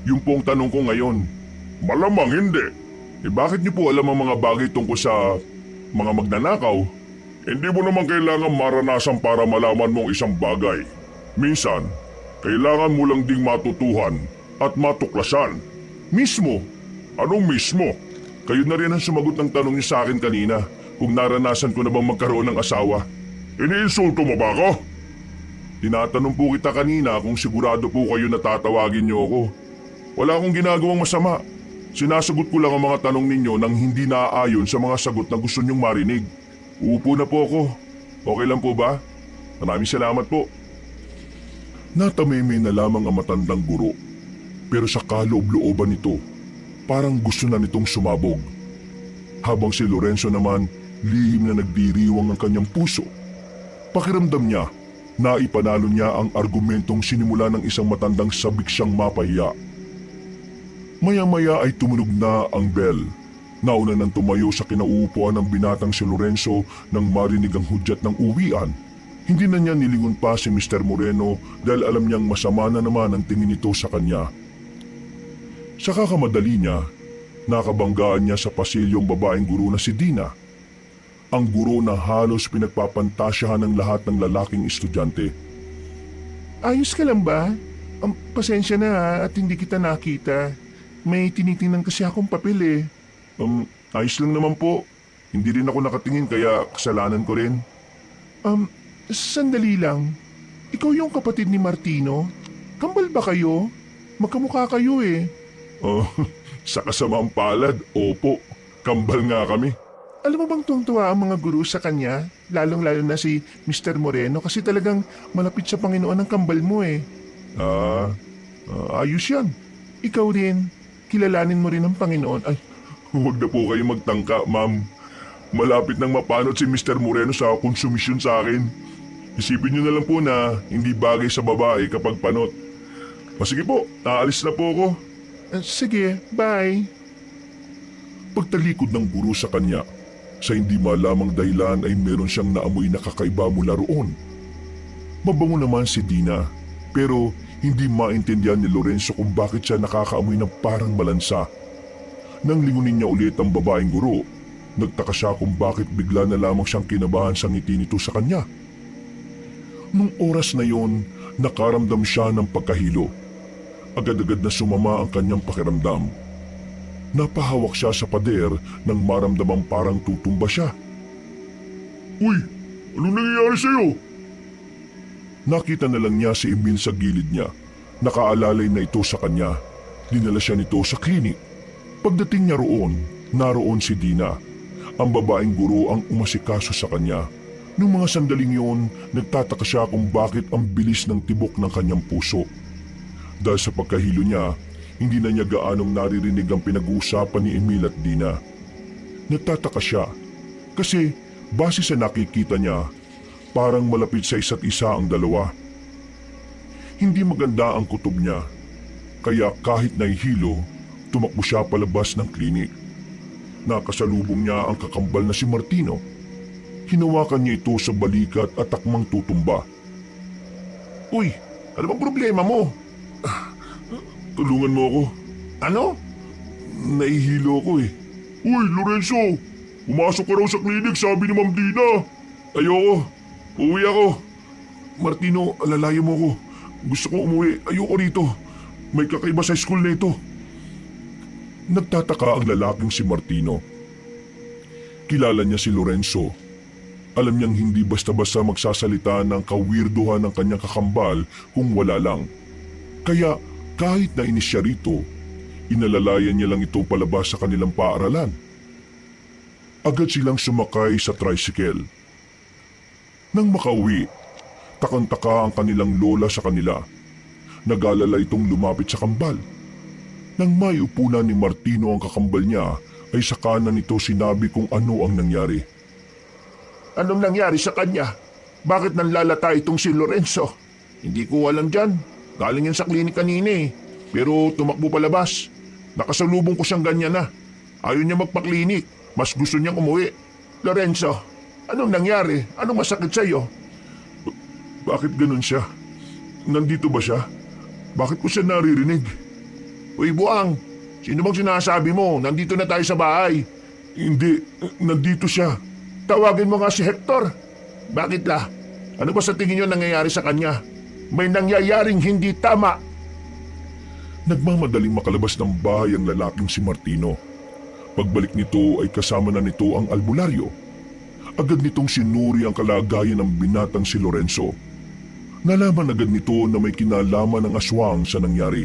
Yung pong tanong ko ngayon. Malamang hindi. Bakit nyo po alam ang mga bagay tungkol sa mga magnanakaw? Hindi mo naman kailangan maranasan para malaman mong isang bagay. Minsan, kailangan mo lang ding matutuhan at matuklasan. Mismo? Anong mismo? Kayo na rin ang sumagot ng tanong niyo sa akin kanina kung naranasan ko na bang magkaroon ng asawa. Iniinsulto mo ba ako? Tinatanong po kita kanina kung sigurado po kayo na tatawagin niyo ako. Wala akong ginagawang masama. Sinasagot ko lang ang mga tanong ninyo nang hindi naaayon sa mga sagot na gusto niyong marinig. Uupo na po ako. Okay lang po ba? Maraming salamat po. Natameme na lamang ang matandang guro. Pero sa kaloob-looban nito, parang gusto na nitong sumabog. Habang si Lorenzo naman, lihim na nagdiriwang ang kanyang puso. Pakiramdam niya, naipanalo niya ang argumentong sinimula ng isang matandang sabik siyang mapahiya. Maya-maya ay tumunog na ang bell. Nauna nang tumayo sa kinauupuan ng binatang si Lorenzo nang marinig ang hudyat ng uwian. Hindi na niya nilingon pa si Mr. Moreno dahil alam niyang masama na naman ang tingin nito sa kanya. Sa kakamadali niya, nakabanggaan niya sa pasilyong babaeng guro na si Dina. Ang guro na halos pinagpapantasyahan ng lahat ng lalaking estudyante. Ayos ka lang ba? Pasensya na at hindi kita nakita. May tinitingnan kasi akong papel eh. Ayos lang naman po. Hindi rin ako nakatingin kaya kasalanan ko rin. Sandali lang. Ikaw yung kapatid ni Martino? Kambal ba kayo? Magkamukha kayo eh. Sa kasamang palad, opo. Kambal nga kami. Alam mo bang tuwang-tuwa ang mga guru sa kanya? Lalong-lalo na si Mr. Moreno kasi talagang malapit sa Panginoon ang kambal mo eh. Ayos yan. Ikaw rin. Kilalanin mo rin ang Panginoon. Ay, huwag na po kayo magtangka, ma'am. Malapit nang mapanot si Mr. Moreno sa konsumisyon sa akin. Isipin niyo na lang po na hindi bagay sa babae kapag panot. Sige po, aalis na po ako. Sige, bye. Pagtalikod ng guro sa kanya, sa hindi malamang dahilan ay meron siyang naamoy na kakaiba mula roon. Mabango naman si Dina, pero hindi maintindihan ni Lorenzo kung bakit siya nakakaamoy ng parang malansa. Nang lingunin niya ulit ang babaeng guro, nagtaka siya kung bakit bigla na lamang siyang kinabahan sa ngiti nito sa kanya. Nung oras na yon, nakaramdam siya ng pagkahilo. Agad-agad na sumama ang kanyang pakiramdam. Napahawak siya sa pader nang maramdamang parang tutumba siya. Uy! Anong nangyayari sa'yo? Nakita na lang niya si Emil sa gilid niya. Nakaalalay na ito sa kanya. Dinala siya nito sa klinik. Pagdating niya roon, naroon si Dina. Ang babaeng guro ang umasikaso sa kanya. Nung mga sandaling yun, nagtataka siya kung bakit ang bilis ng tibok ng kanyang puso. Dahil sa pagkahilo niya, hindi na niya gaanong naririnig ang pinag-uusapan ni Emil at Dina. Nagtataka siya kasi base sa nakikita niya, parang malapit sa isa't isa ang dalawa. Hindi maganda ang kutob niya, kaya kahit nahihilo, tumakbo siya palabas ng klinik. Nakasalubong niya ang kakambal na si Martino. Hinawakan niya ito sa balikat at takmang tutumba. Uy, ano bang problema mo? Tulungan mo ako. Ano? Nahihilo ako eh. Uy, Lorenzo! Pumasok ka raw sa klinik, sabi ni Ma'am Dina. Ayoko. Uuwi ako. Martino, alalayan mo ako. Gusto kong umuwi. Ayoko rito. May kakaiba sa school na ito. Nagtataka ang lalaking si Martino. Kilala niya si Lorenzo. Alam niyang hindi basta-basta magsasalita ng kawirduhan ng kanyang kakambal kung wala lang. Kaya kahit na inis siya rito, inalalayan niya lang ito palabas sa kanilang paaralan. Agad silang sumakay sa tricycle. Nang makauwi, takang-taka ang kanilang lola sa kanila. Nag-alala itong lumapit sa kambal. Nang may upunan ni Martino ang kakambal niya, ay saka na nito sinabi kung ano ang nangyari. Anong nangyari sa kanya? Bakit nanlalata itong si Lorenzo? Hindi ko alam dyan. Galing yan sa klinik kanina eh. Pero tumakbo palabas. Nakasalubong ko siyang ganyan na. Ayaw niya magpaklinik. Mas gusto niyang umuwi. Lorenzo, anong nangyari? Anong masakit sa'yo? Bakit ganun siya? Nandito ba siya? Bakit ko siya naririnig? Uy, Buang, sino bang sinasabi mo? Nandito na tayo sa bahay. Hindi, nandito siya. Tawagin mo nga si Hector. Bakit la? Ano ba sa tingin niyo nangyayari sa kanya? May nangyayaring hindi tama. Nagmamadaling makalabas ng bahay ang lalaking si Martino. Pagbalik nito ay kasama na nito ang albularyo. Agad nitong sinuri ang kalagayan ng binatang si Lorenzo. Nalaman agad nito na may kinalaman ng aswang sa nangyari.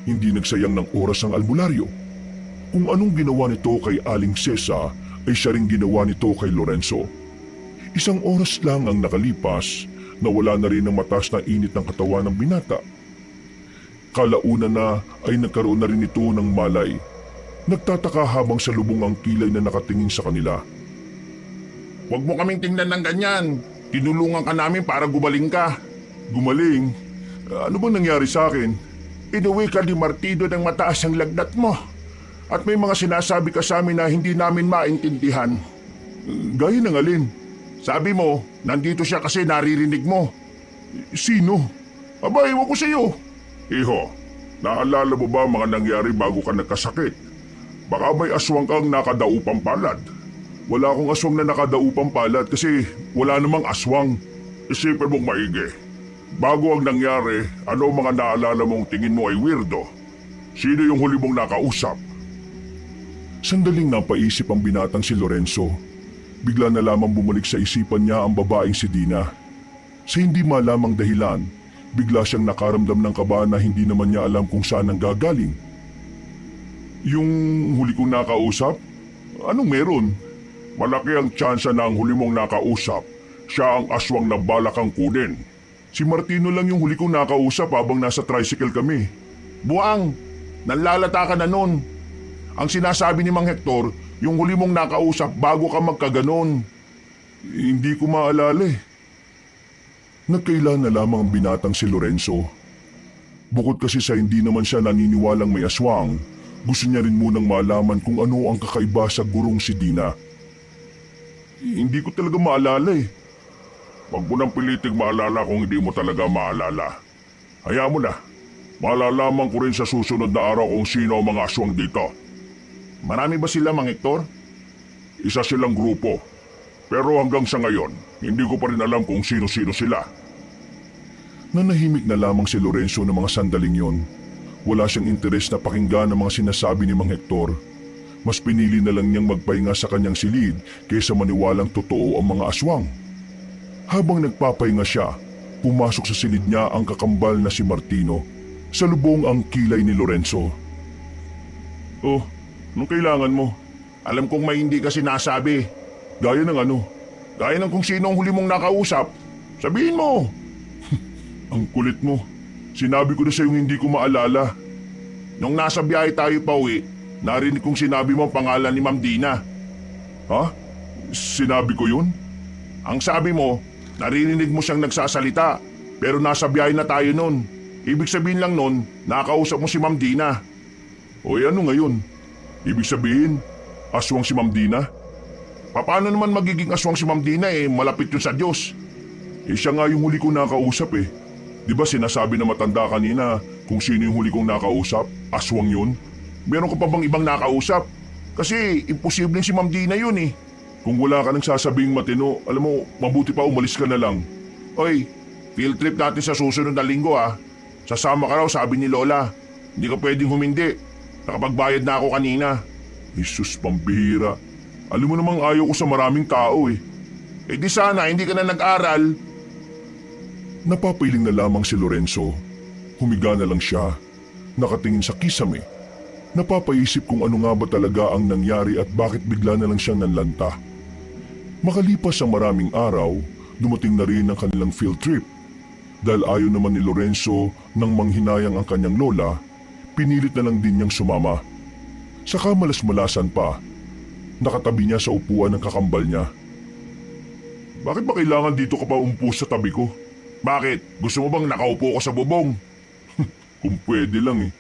Hindi nagsayang ng oras ang albularyo. Kung anong ginawa nito kay Aling Cesa ay siya ring ginawa nito kay Lorenzo. Isang oras lang ang nakalipas na wala na rin ang mataas na init ng katawan ng binata. Kalauna na ay nagkaroon na rin ito ng malay. Nagtataka habang salubong ang kilay na nakatingin sa kanila. Huwag mo kaming tingnan ng ganyan. Tinulungan ka namin para gumaling ka. Gumaling? Ano bang nangyari sa akin? Inuwi ka ni Martino ng mataas ang lagnat mo. At may mga sinasabi ka sa amin na hindi namin maintindihan. Gaya ng alin? Sabi mo, nandito siya kasi naririnig mo. Sino? Aba, ewan ko sa iyo. Iho, naalala mo ba mga nangyari bago ka nagkasakit? Baka may aswang kang nakadaupang palad. Wala akong aswang na nakadaupang palad kasi wala namang aswang. Isipin mong maigi. Bago ang nangyari, ano mga naalala mong tingin mo ay weirdo? Sino yung huli mong nakausap? Sandaling napaisip ang binatang si Lorenzo. Bigla na lamang bumalik sa isipan niya ang babaeng si Dina. Sa hindi malamang dahilan, bigla siyang nakaramdam ng kaba na hindi naman niya alam kung saan ang gagaling. Yung huli kong nakausap? Anong meron? Malaki ang tsansa na ang huli mong nakausap, siya ang aswang na balak kang kunin. Si Martino lang yung huli kong nakausap habang nasa tricycle kami. Buang, nanlalata ka na nun. Ang sinasabi ni Mang Hector, yung huli mong nakausap bago ka magkaganon. Hindi ko maalala eh. Nagkaila na lamang ang binatang si Lorenzo. Bukod kasi sa hindi naman siya naniniwalang may aswang, gusto niya rin munang malaman kung ano ang kakaiba sa gurong si Dina. Hindi ko talaga maalala eh. Wag mo nang piliting maalala kung hindi mo talaga maalala. Hayaan mo na. Malalaman ko rin sa susunod na araw kung sino ang mga aswang dito. Marami ba sila, Mang Hector? Isa silang grupo. Pero hanggang sa ngayon, hindi ko pa rin alam kung sino-sino sila. Nanahimik na lamang si Lorenzo ng mga sandaling yon. Wala siyang interes na pakinggan ang mga sinasabi ni Mang Hector. Mas pinili na lang niyang magpahinga sa kanyang silid kaysa maniwalang totoo ang mga aswang. Habang nagpapahinga siya, pumasok sa silid niya ang kakambal na si Martino. Salubong ang kilay ni Lorenzo. Oh, anong kailangan mo? Alam kong may hindi ka sinasabi. Gaya ng ano? Gaya ng kung sino ang huli mong nakausap. Sabihin mo. Ang kulit mo. Sinabi ko na sa'yo hindi ko maalala. Nung nasa biyahe tayo pa uwi, narinig kong sinabi mo ang pangalan ni Ma'am Dina. Ha? Sinabi ko yun? Ang sabi mo, naririnig mo siyang nagsasalita, pero nasa biyahe na tayo nun. Ibig sabihin lang nun, nakausap mo si Ma'am Dina. O ano ngayon? Ibig sabihin, aswang si Ma'am Dina? Paano naman magiging aswang si Ma'am Dina malapit yun sa Diyos? Siya nga yung huli kong nakausap eh. Di ba sinasabi na matanda kanina kung sino yung huli kong nakausap? Aswang yun? Meron ka pa bang ibang nakausap? Kasi imposibleng si Ma'am Dina yun eh. Kung wala ka nang sasabing matino, alam mo, mabuti pa umalis ka na lang. Oy, field trip natin sa susunod na linggo ah. Sasama ka raw, sabi ni Lola. Hindi ka pwedeng humindi. Nakapagbayad na ako kanina. Jesus, pambihira. Alam mo namang ayaw ko sa maraming tao eh. Di sana hindi ka na nag-aral. Napapiling na lamang si Lorenzo. Humiga na lang siya. Nakatingin sa kisame. Napapaisip kung ano nga ba talaga ang nangyari at bakit bigla na lang siyang nanlanta. Makalipas ang maraming araw, dumating na rin ang kanilang field trip. Dahil ayaw naman ni Lorenzo nang manghinayang ang kanyang lola, pinilit na lang din niyang sumama. Saka malas-malasan pa, nakatabi niya sa upuan ng kakambal niya. Bakit ba kailangan dito ka pa umpo sa tabi ko? Bakit? Gusto mo bang nakaupo ko sa bubong? Kung pwede lang eh.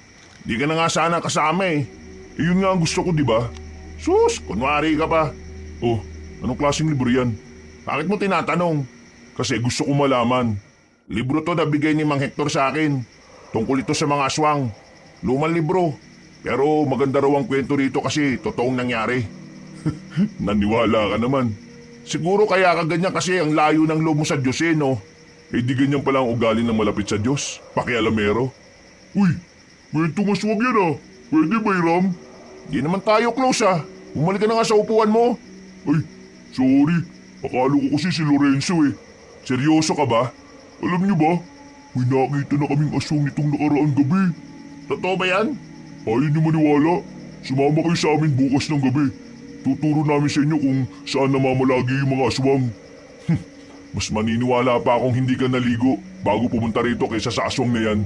Di ka na nga sana kasama eh. Yun nga ang gusto ko, di ba? Sus, kunwari ka pa. Oh, anong klaseng libro yan? Bakit mo tinatanong? Kasi gusto ko malaman. Libro to na bigay ni Mang Hector sa akin. Tungkol ito sa mga aswang. Lumang libro. Pero maganda raw ang kwento rito kasi totoong nangyari. Naniwala ka naman. Siguro kaya ka ganyan kasi ang layo ng loob mo sa Diyos no? Di ganyan pala ang ugali ng malapit sa Diyos. Pakialamero. Uy, kwentong aswang yan ah. Pwede ba Hiram? Di naman tayo close ah. Bumalik ka na nga sa upuan mo. Ay, sorry. Akala ko kasi si Lorenzo eh. Seryoso ka ba? Alam niyo ba, may nakita na kaming aswang nitong nakaraang gabi. Totoo ba yan? Ayaw niyo maniwala. Sumama kayo sa amin bukas ng gabi. Tuturo namin sa inyo kung saan namamalagi yung mga aswang. Mas maniniwala pa akong hindi ka naligo bago pumunta rito kaysa sa aswang na yan.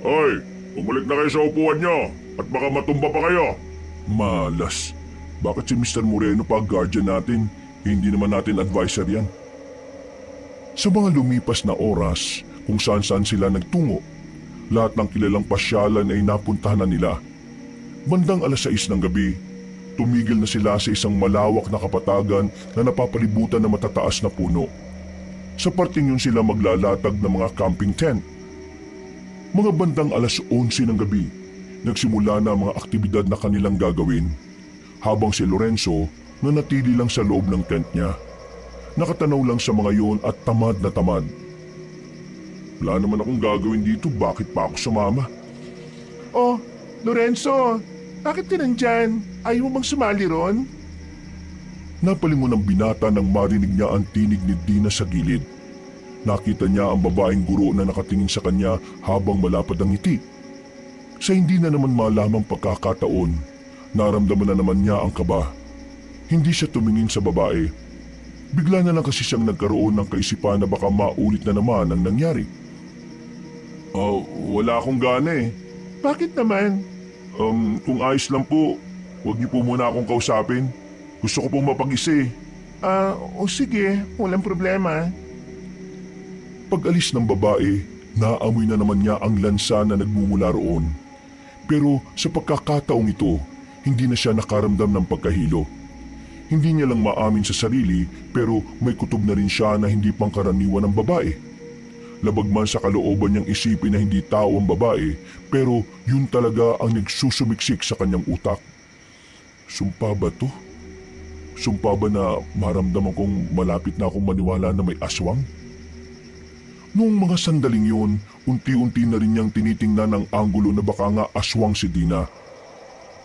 Ay, bumalik na kayo sa upuan niyo at baka matumba pa kayo. Malas. Bakit si Mr. Moreno pa guardian natin? Hindi naman natin advisor yan. Sa mga lumipas na oras, kung saan-saan sila nagtungo, lahat ng kilalang pasyalan ay napuntahan na nila. Bandang 6:00 ng gabi, tumigil na sila sa isang malawak na kapatagan na napapalibutan ng matataas na puno. Sa parting yun sila maglalatag ng mga camping tent. Mga bandang 11:00 ng gabi, nagsimula na ang mga aktibidad na kanilang gagawin, habang si Lorenzo nanatili lang sa loob ng tent niya. Nakatanaw lang sa mga yun at tamad na tamad. Wala naman akong gagawin dito, bakit pa ako sumama? Oh, Lorenzo, bakit ka nandyan? Ayaw mo bang sumali ron? Napalingon ang binata nang marinig niya ang tinig ni Dina sa gilid. Nakita niya ang babaeng guro na nakatingin sa kanya habang malapad ang ngiti. Sa hindi na naman malamang pagkakataon, naramdaman na naman niya ang kaba. Hindi siya tumingin sa babae. Bigla na lang kasi siyang nagkaroon ng kaisipan na baka maulit na naman ang nangyari. Wala akong gana eh. Bakit naman? Kung ayos lang po, huwag niyo po muna akong kausapin. Gusto ko pong mapag-isa eh. Sige, walang problema. Pag-alis ng babae, naamoy na naman niya ang lansa na nagmumula roon. Pero sa pagkakataong ito, hindi na siya nakaramdam ng pagkahilo. Hindi niya lang maamin sa sarili pero may kutob na rin siya na hindi pangkaraniwan ng babae. Labag man sa kalooban niyang isipin na hindi tao ang babae pero yun talaga ang nagsusumiksik sa kanyang utak. Sumpa ba to? Sumpa ba na maramdaman kong malapit na akong maniwala na may aswang? Noong mga sandaling yun, unti-unti na rin niyang tinitingnan ang anggulo na baka nga aswang si Dina.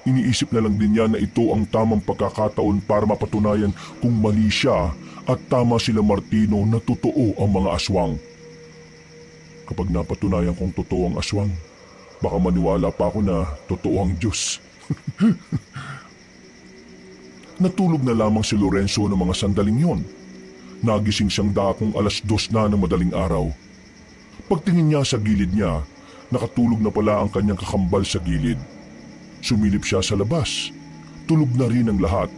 Iniisip na lang din niya na ito ang tamang pagkakataon para mapatunayan kung mali siya at tama sila Martino na totoo ang mga aswang. Kapag napatunayan kong totoo ang aswang, baka maniwala pa ako na totoo ang Diyos. Natulog na lamang si Lorenzo ng mga sandaling yon. Nagising siyang dakong 2:00 na ng madaling araw. Pagtingin niya sa gilid niya, nakatulog na pala ang kanyang kakambal sa gilid. Sumilip siya sa labas. Tulog na rin ang lahat.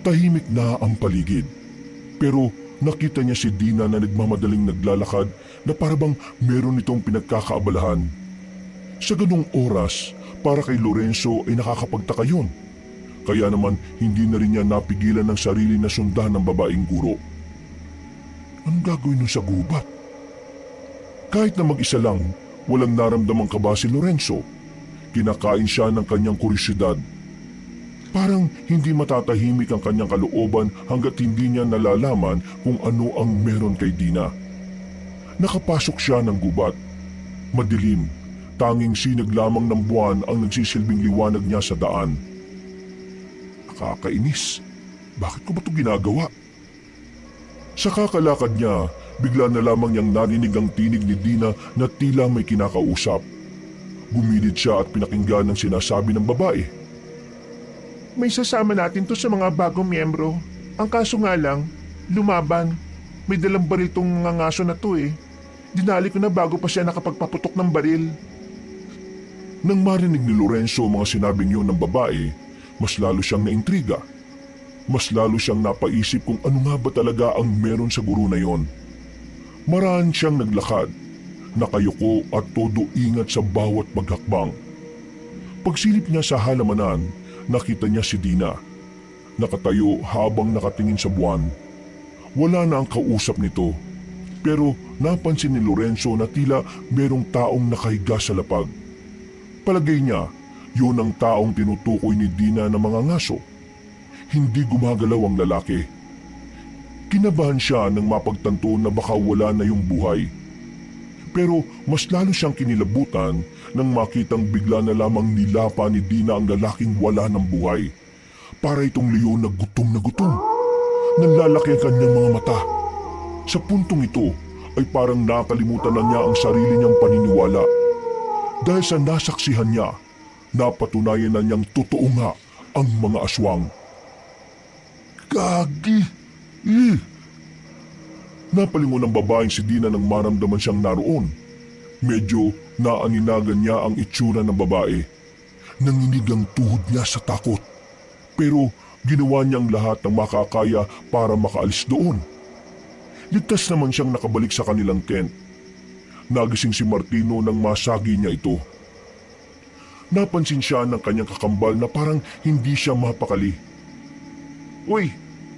Tahimik na ang paligid. Pero nakita niya si Dina na nagmamadaling naglalakad na parabang meron itong pinagkakaabalahan. Sa ganung oras, para kay Lorenzo ay nakakapagtaka yun. Kaya naman hindi na rin niya napigilan ng sarili na sundan ng babaeng guro. Anong gagawin nun sa gubat? Kahit na mag-isa lang, walang naramdamang kaba si Lorenzo. Kinakain siya ng kanyang kuryosidad. Parang hindi matatahimik ang kanyang kalooban hanggat hindi niya nalalaman kung ano ang meron kay Dina. Nakapasok siya ng gubat. Madilim, tanging sinag lamang ng buwan ang nagsisilbing liwanag niya sa daan. Nakakainis. Bakit ko ba ito ginagawa? Sa kakalakad niya, bigla na lamang niyang narinig ang tinig ni Dina na tila may kinakausap. Gumilid siya at pinakinggan ang sinasabi ng babae. May sasama natin to sa mga bagong miyembro. Ang kaso nga lang, lumaban. May dalang baril tong mga ngaso na to eh. Dinali ko na bago pa siya nakapagpaputok ng baril. Nang marinig ni Lorenzo ang mga sinabing yun ng babae, mas lalo siyang naintriga. Mas lalo siyang napaisip kung ano nga ba talaga ang meron sa guro na yon. Maraan siyang naglakad, nakayuko at todo ingat sa bawat paghakbang. Pagsilip niya sa halamanan, nakita niya si Dina. Nakatayo habang nakatingin sa buwan. Wala na ang kausap nito, pero napansin ni Lorenzo na tila merong taong nakahiga sa lapag. Palagay niya, yun ang taong tinutukoy ni Dina ng mga ngaso. Hindi gumagalaw ang lalaki. Kinabahan siya nang mapagtanto na baka wala na yung buhay. Pero mas lalo siyang kinilabutan nang makitang bigla na lamang nilapa ni Dina ang lalaking wala ng buhay. Para itong leon na gutom na gutom. Nanlalaki ang kanyang mga mata. Sa puntong ito ay parang nakalimutan na niya ang sarili niyang paniniwala. Dahil sa nasaksihan niya, napatunayan na niyang totoo nga ang mga aswang. Gagi! Napalingon ng babaeng si Dina nang maramdaman siyang naroon. Medyo naaninagan niya ang itsura ng babae. Nanginig ang tuhod niya sa takot. Pero ginawa niyang lahat ng makakaya para makaalis doon. Ligtas naman siyang nakabalik sa kanilang tent. Nagising si Martino nang masagi niya ito. Napansin siya ng kanyang kakambal na parang hindi siya mapakali. Uy,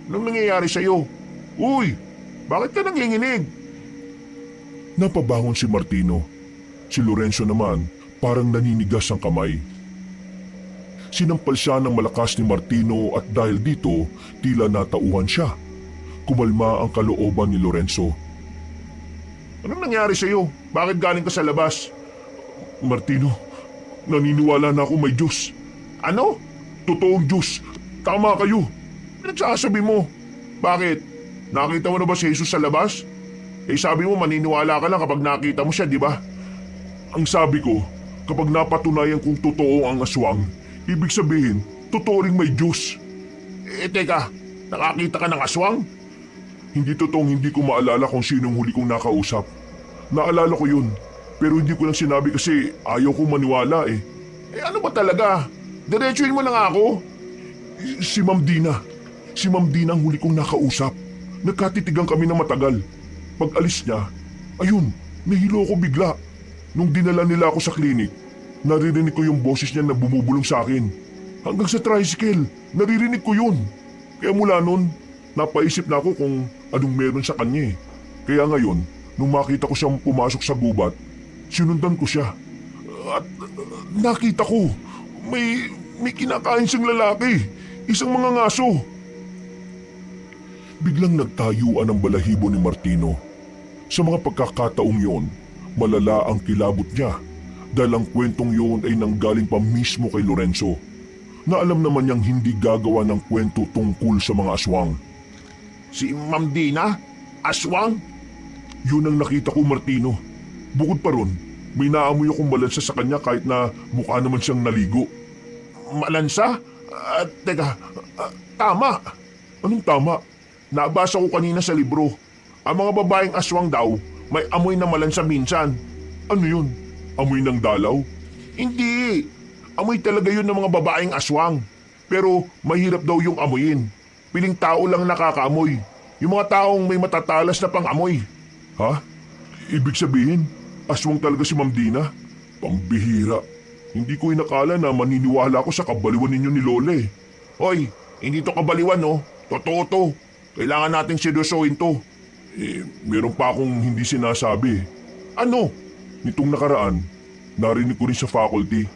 anong nangyayari sa'yo? Uy, bakit ka nanginginig? Napabangon si Martino. Si Lorenzo naman parang naninigas ang kamay. Sinampal siya ng malakas ni Martino at dahil dito tila natauhan siya. Kumalma ang kalooban ni Lorenzo. Anong nangyari sa'yo? Bakit galing ka sa labas? Martino, naniniwala na ako may Diyos. Ano? Totoong Diyos. Tama kayo. Pinagsasabi mo. Bakit? Nakita mo na ba si Jesus sa labas? Eh sabi mo maniniwala ka lang kapag nakita mo siya, di ba? Ang sabi ko, kapag napatunayan kung totoo ang aswang, ibig sabihin, totoo ring may Diyos. Eh teka, nakakita ka ng aswang? Hindi totoong hindi ko maalala kung sinong huli kong nakausap. Naalala ko yun, pero hindi ko lang sinabi kasi ayaw kong maniwala eh. Eh ano ba talaga? Diretsuhin mo na nga ako. Si Ma'am Dina. Si Ma'am Dina ang huli kong nakausap. Nagkatitigan kami na matagal. Pag alis niya, ayun, nahilo ko bigla. Nung dinala nila ako sa klinik, naririnig ko yung boses niya na bumubulong sa akin. Hanggang sa tricycle, naririnig ko yun. Kaya mula nun, napaisip na ako kung anong meron sa kanya eh. Kaya ngayon, nung makita ko siyang pumasok sa gubat, sinundan ko siya. At nakita ko, may kinakain siyang lalaki, isang mga ngaso. Biglang nagtayuan ang balahibo ni Martino. Sa mga pagkakataong yon, malala ang kilabot niya dahil ang kwentong yon ay nanggaling pa mismo kay Lorenzo na alam naman niyang hindi gagawa ng kwento tungkol sa mga aswang. Si Ma'am Dina? Aswang? Yun ang nakita ko, Martino. Bukod pa ron, may naamoy akong malansa sa kanya kahit na mukha naman siyang naligo. Malansa? Teka, tama. Anong tama? Nabasa ko kanina sa libro. Ang mga babaeng aswang daw, may amoy na malansa minsan. Ano yun? Amoy ng dalaw? Hindi. Amoy talaga yun ng mga babaeng aswang. Pero mahirap daw yung amuyin. Piling tao lang nakakaamoy. Yung mga taong may matatalas na pang-amoy. Ha? Ibig sabihin, aswang talaga si Ma'am Dina? Pambihira. Hindi ko inakala na maniniwala ako sa kabaliwan ninyo ni Lola eh. Hoy, hindi to kabaliwan no. Totoo to. Kailangan nating seryosohin to. Meron pa akong hindi sinasabi. Ano? Nitong nakaraan, narinig ko rin sa faculty.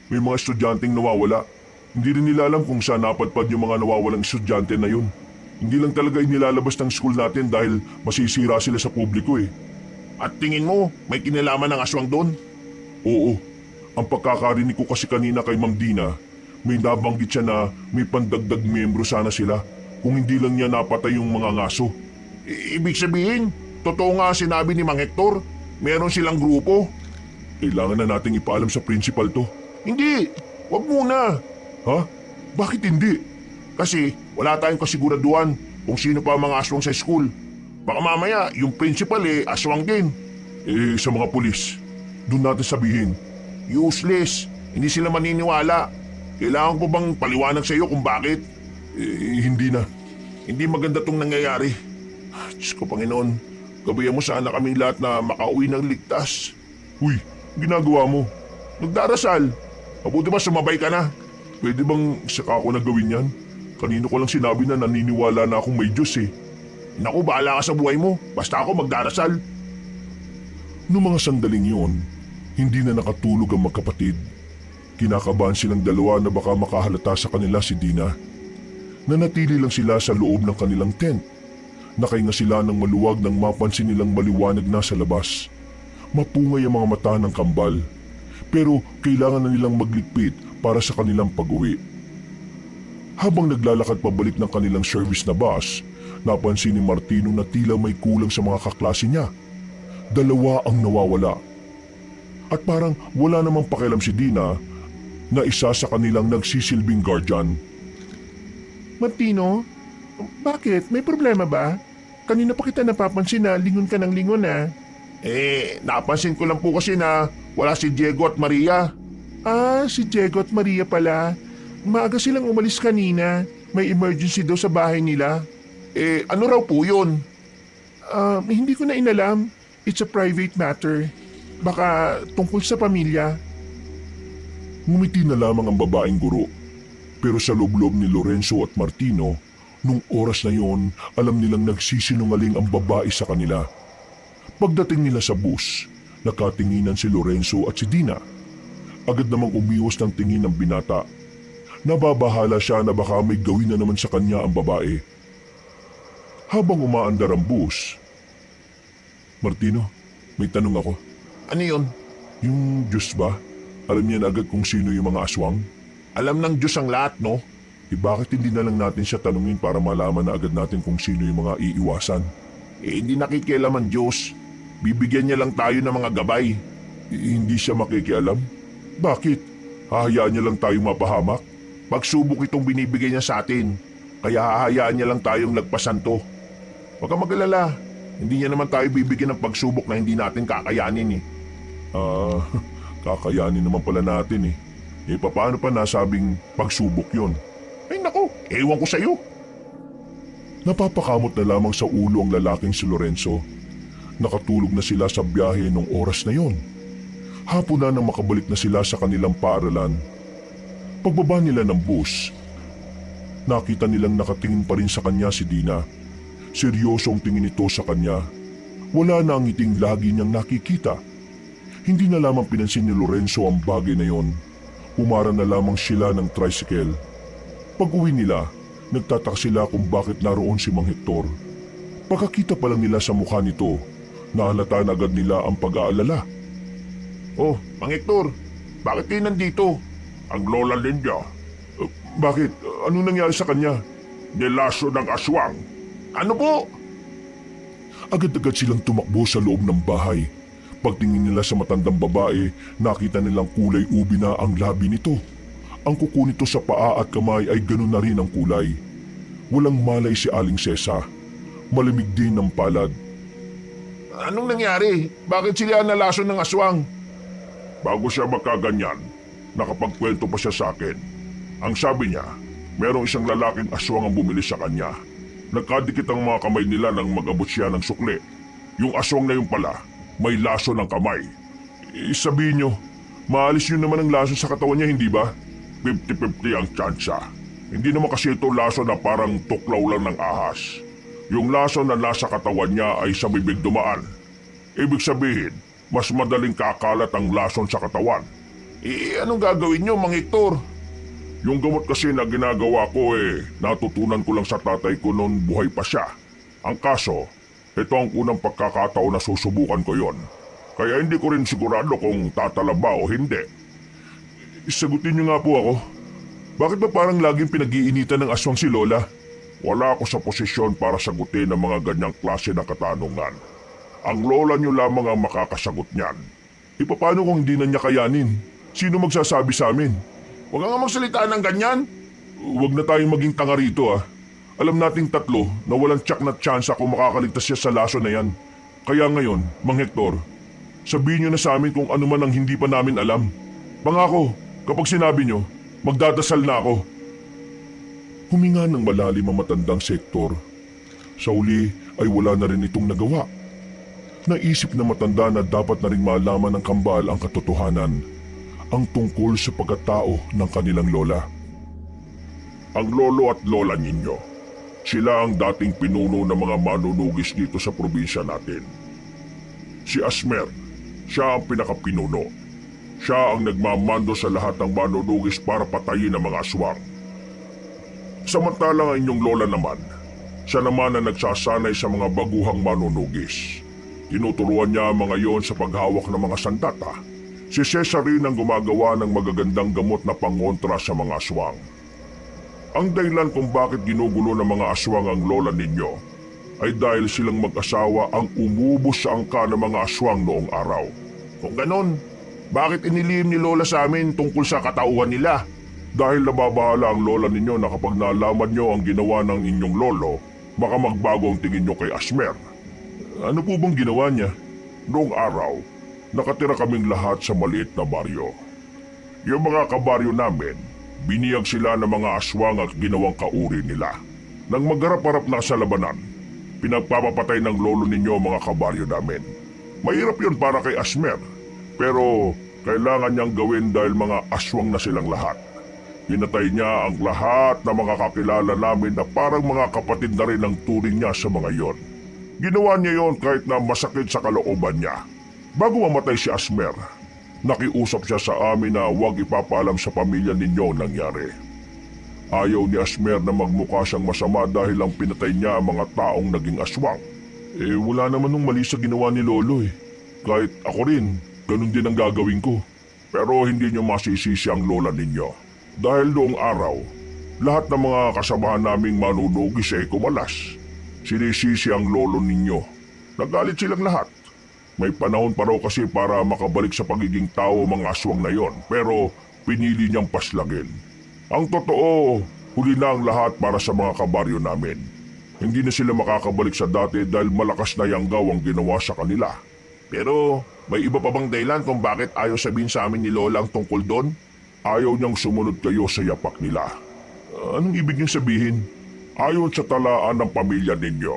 May mga estudyanteng nawawala. Hindi rin nila alam kung saan napadpad yung mga nawawalang estudyante na yun. Hindi lang talaga inilalabas ng school natin dahil masisira sila sa publiko eh. At tingin mo, may kinalaman ng aswang doon? Oo. Ang pagkakarinig ko kasi kanina kay Ma'am Dina, may nabanggit siya na may pandagdag miyembro sana sila kung hindi lang niya napatay yung mga ngaso. Ibig sabihin, totoo nga sinabi ni Mang Hector, meron silang grupo. Kailangan na nating ipaalam sa principal to. Hindi, wag muna. Ha? Bakit hindi? Kasi wala tayong kasiguraduhan kung sino pa ang mga aswang sa school. Baka mamaya yung principal aswang din. Sa mga pulis, doon natin sabihin. Useless, hindi sila maniniwala. Kailangan ko bang paliwanag sa iyo kung bakit? Hindi na. Hindi maganda tong nangyayari. Diyos ko Panginoon, gabayan mo sana kaming lahat na makauwi ng ligtas. Uy, ginagawa mo. Nagdarasal. Mabuti ba sumabay ka na? Pwede bang saka ako na gawin yan? Kanino ko lang sinabi na naniniwala na akong may Diyos eh. Naku, bahala ka sa buhay mo. Basta ako magdarasal. Noong mga sandaling yun, hindi na nakatulog ang magkapatid. Kinakabahan silang dalawa na baka makahalata sa kanila si Dina. Nanatili lang sila sa loob ng kanilang tent. Nakahinga sila ng maluwag nang mapansin nilang maliwanag na sa labas. Mapungay ang mga mata ng kambal. Pero kailangan na nilang magligpit para sa kanilang pag-uwi. Habang naglalakad pabalik ng kanilang service na bus, napansin ni Martino na tila may kulang sa mga kaklase niya. Dalawa ang nawawala. At parang wala namang pakialam si Dina na isa sa kanilang nagsisilbing guardian. Martino, bakit? May problema ba? Kanina pa kita napapansin na lingon ka ng lingon napansin ko lang po kasi na wala si Diego at Maria. Si Diego at Maria pala. Maaga silang umalis kanina. May emergency daw sa bahay nila. Ano raw po yun? Hindi ko na inalam. It's a private matter. Baka tungkol sa pamilya. Ngumiti na lamang ang babaeng guro. Pero sa loob-loob ni Lorenzo at Martino, nung oras na yon, alam nilang nagsisinungaling ang babae sa kanila. Pagdating nila sa bus, nakatinginan si Lorenzo at si Dina. Agad namang umiwas ng tingin ng binata. Nababahala siya na baka may gawin na naman sa kanya ang babae. Habang umaandar ang bus, Martino, may tanong ako. Ano yun? Yung Diyos ba? Alam niya na agad kung sino yung mga aswang? Alam ng Diyos ang lahat, no? Bakit hindi na lang natin siya tanungin para malaman na agad natin kung sino yung mga iiwasan? Hindi nakikialam ang Diyos. Bibigyan niya lang tayo ng mga gabay. Hindi siya makikialam? Bakit? Hahayaan niya lang tayong mapahamak? Pagsubok itong binibigay niya sa atin. Kaya hahayaan niya lang tayong lagpasan to. Huwag kang mag-alala. Hindi niya naman tayo bibigyan ng pagsubok na hindi natin kakayanin Kakayanin naman pala natin eh. Paano pa nasabing pagsubok yon? Ay naku, ewan ko sa'yo. Napapakamot na lamang sa ulo ang lalaking si Lorenzo. Nakatulog na sila sa biyahe nung oras na yon. Hapon na nang makabalik na sila sa kanilang paaralan. Pagbaba nila ng bus, nakita nilang nakatingin pa rin sa kanya si Dina. Seryoso ang tingin ito sa kanya. Wala na ang ngiting lagi niyang nakikita. Hindi na lamang pinansin ni Lorenzo ang bagay na yon. Umara na lamang sila ng tricycle. Pag-uwi nila, nagtataka sila kung bakit naroon si Mang Hector. Pagkakita pa lang nila sa mukha nito, nahalata na agad nila ang pag-aalala. Oh, Mang Hector, bakit kayo nandito? Ang lola ninja. Bakit? Ano nangyari sa kanya? Nilaso ng aswang. Ano po? Agad-agad silang tumakbo sa loob ng bahay. Pagtingin nila sa matandang babae, nakita nilang kulay ubi na ang labi nito. Ang kuko nito sa paa at kamay ay ganun na rin ang kulay. Walang malay si Aling Sesa. Malamig din ang palad. Anong nangyari? Bakit sila nalason ng aswang? Bago siya magkaganyan, nakapagkwento pa siya sa akin. Ang sabi niya, merong isang lalaking aswang ang bumili sa kanya. Nagkadikit ang mga kamay nila nang mag-abot siya ng sukli. Yung aswang na yun pala, may laso ng kamay. Sabihin nyo, maalis nyo naman ang laso sa katawan niya, hindi ba? 50-50 ang tsansa. Hindi naman kasi ito laso na parang tuklaw lang ng ahas. Yung laso na nasa katawan niya ay sa bibig dumaan. Ibig sabihin, mas madaling kakalat ang lason sa katawan. Anong gagawin nyo, Mang Hector? Yung gamot kasi na ginagawa ko natutunan ko lang sa tatay ko noon buhay pa siya. Ang kaso, ito ang unang pagkakataon na susubukan ko yon. Kaya hindi ko rin sigurado kung tatala ba o hindi. Sagutin niyo nga po ako. Bakit ba parang laging pinag-iinitan ng aswang si Lola? Wala ako sa posisyon para sagutin ang mga ganyang klase ng katanungan. Ang lola niyo lamang ang makakasagot niyan. Paano kung hindi na niya kayanin? Sino magsasabi sa amin? Huwag nga magsalita ng ganyan. Huwag na tayong maging tanga rito Alam nating tatlo na walang tsak na tsansa kung makakaligtas siya sa laso na yan. Kaya ngayon, Mang Hector, sabihin niyo na sa amin kung ano man ang hindi pa namin alam. Pangako, kapag sinabi niyo, magdadasal na ako. Huminga ng malalim ang matandang si Hector. Sa uli ay wala na rin itong nagawa. Naisip na matanda na dapat na rin malaman ng kambal ang katotohanan, ang tungkol sa pagkatao ng kanilang lola. Ang lolo at lola ninyo, sila ang dating pinuno ng mga manunugis dito sa probinsya natin. Si Asmer, siya ang pinakapinuno. Siya ang nagmamando sa lahat ng manunugis para patayin ang mga aswang. Samantalang ang inyong lola naman, siya naman ang nagsasanay sa mga baguhang manunugis. Tinuturuan niya ang mga yon sa paghawak ng mga sandata. Si Cesar rin ang gumagawa ng magagandang gamot na pangontra sa mga aswang. Ang dahilan kung bakit ginugulo ng mga aswang ang lola ninyo ay dahil silang mag-asawa ang umubos sa angka ng mga aswang noong araw. Kung ganon, bakit inilihim ni lola sa amin tungkol sa katauhan nila? Dahil nababahala ang lola ninyo na kapag nalaman nyo ang ginawa ng inyong lolo, baka magbago ang tingin nyo kay Asmer. Ano po bang ginawa niya? Noong araw, nakatira kaming lahat sa maliit na baryo. Yung mga kabaryo namin, biniyag sila ng mga aswang at ginawang kauri nila. Nang magharap-harap na sa labanan, pinagpapapatay ng lolo ninyo mga kabaryo namin. Mahirap yun para kay Asmer, pero kailangan niyang gawin dahil mga aswang na silang lahat. Pinatay niya ang lahat ng mga kakilala namin na parang mga kapatid na rin ang turing niya sa mga yon. Ginawa niya yon kahit na masakit sa kalooban niya. Bago mamatay si Asmer, nakiusap siya sa amin na huwag ipapaalam sa pamilya ninyo ang nangyari. Ayaw ni Asmer na magmukha siyang masama dahil lang pinatay niya ang mga taong naging aswang. Wala naman nung mali sa ginawa ni Lolo Kahit ako rin, ganun din ang gagawin ko. Pero hindi niyo masisisi ang lola ninyo. Dahil noong araw, lahat ng mga kasamahan naming manunugis ay kumalas. Sinisisi ang lolo ninyo. Nagalit silang lahat. May panahon pa raw kasi para makabalik sa pagiging tao mga aswang na yon, pero pinili niyang paslagin. Ang totoo, huli na ang lahat para sa mga kabaryo namin. Hindi na sila makakabalik sa dati dahil malakas na yanggaw ang ginawa sa kanila. Pero may iba pa bang dahilan kung bakit ayaw sabihin sa amin ni Lola ang tungkol doon? Ayaw niyang sumunod kayo sa yapak nila. Anong ibig niyong sabihin? Ayon sa talaan ng pamilya ninyo,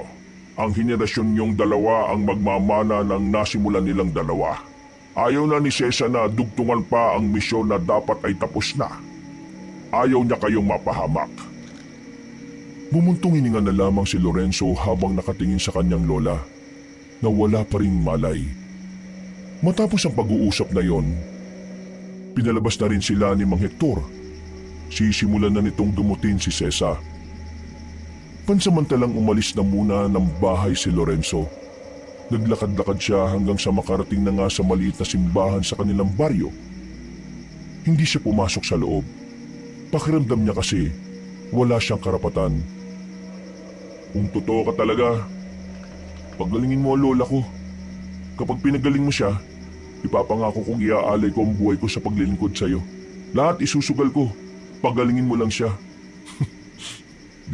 ang henerasyon niyong dalawa ang magmamana ng nasimulan nilang dalawa. Ayaw na ni Cesar na dugtungan pa ang misyon na dapat ay tapos na. Ayaw niya kayong mapahamak. Bumuntong hininga na lamang si Lorenzo habang nakatingin sa kanyang lola na wala pa ring malay. Matapos ang pag-uusap na yon, pinalabas na rin sila ni Mang Hector. Sisimulan na nitong gamutin si Cesar. Pansamantalang umalis na muna ng bahay si Lorenzo. Naglakad-lakad siya hanggang sa makarating na nga sa maliit na simbahan sa kanilang baryo. Hindi siya pumasok sa loob. Pakiramdam niya kasi wala siyang karapatan. Kung totoo ka talaga, pagalingin mo ang lola ko. Kapag pinagaling mo siya, ipapangako kong iaalay ko ang buhay ko sa paglilingkod sa iyo. Lahat isusugal ko. pagalingin mo lang siya.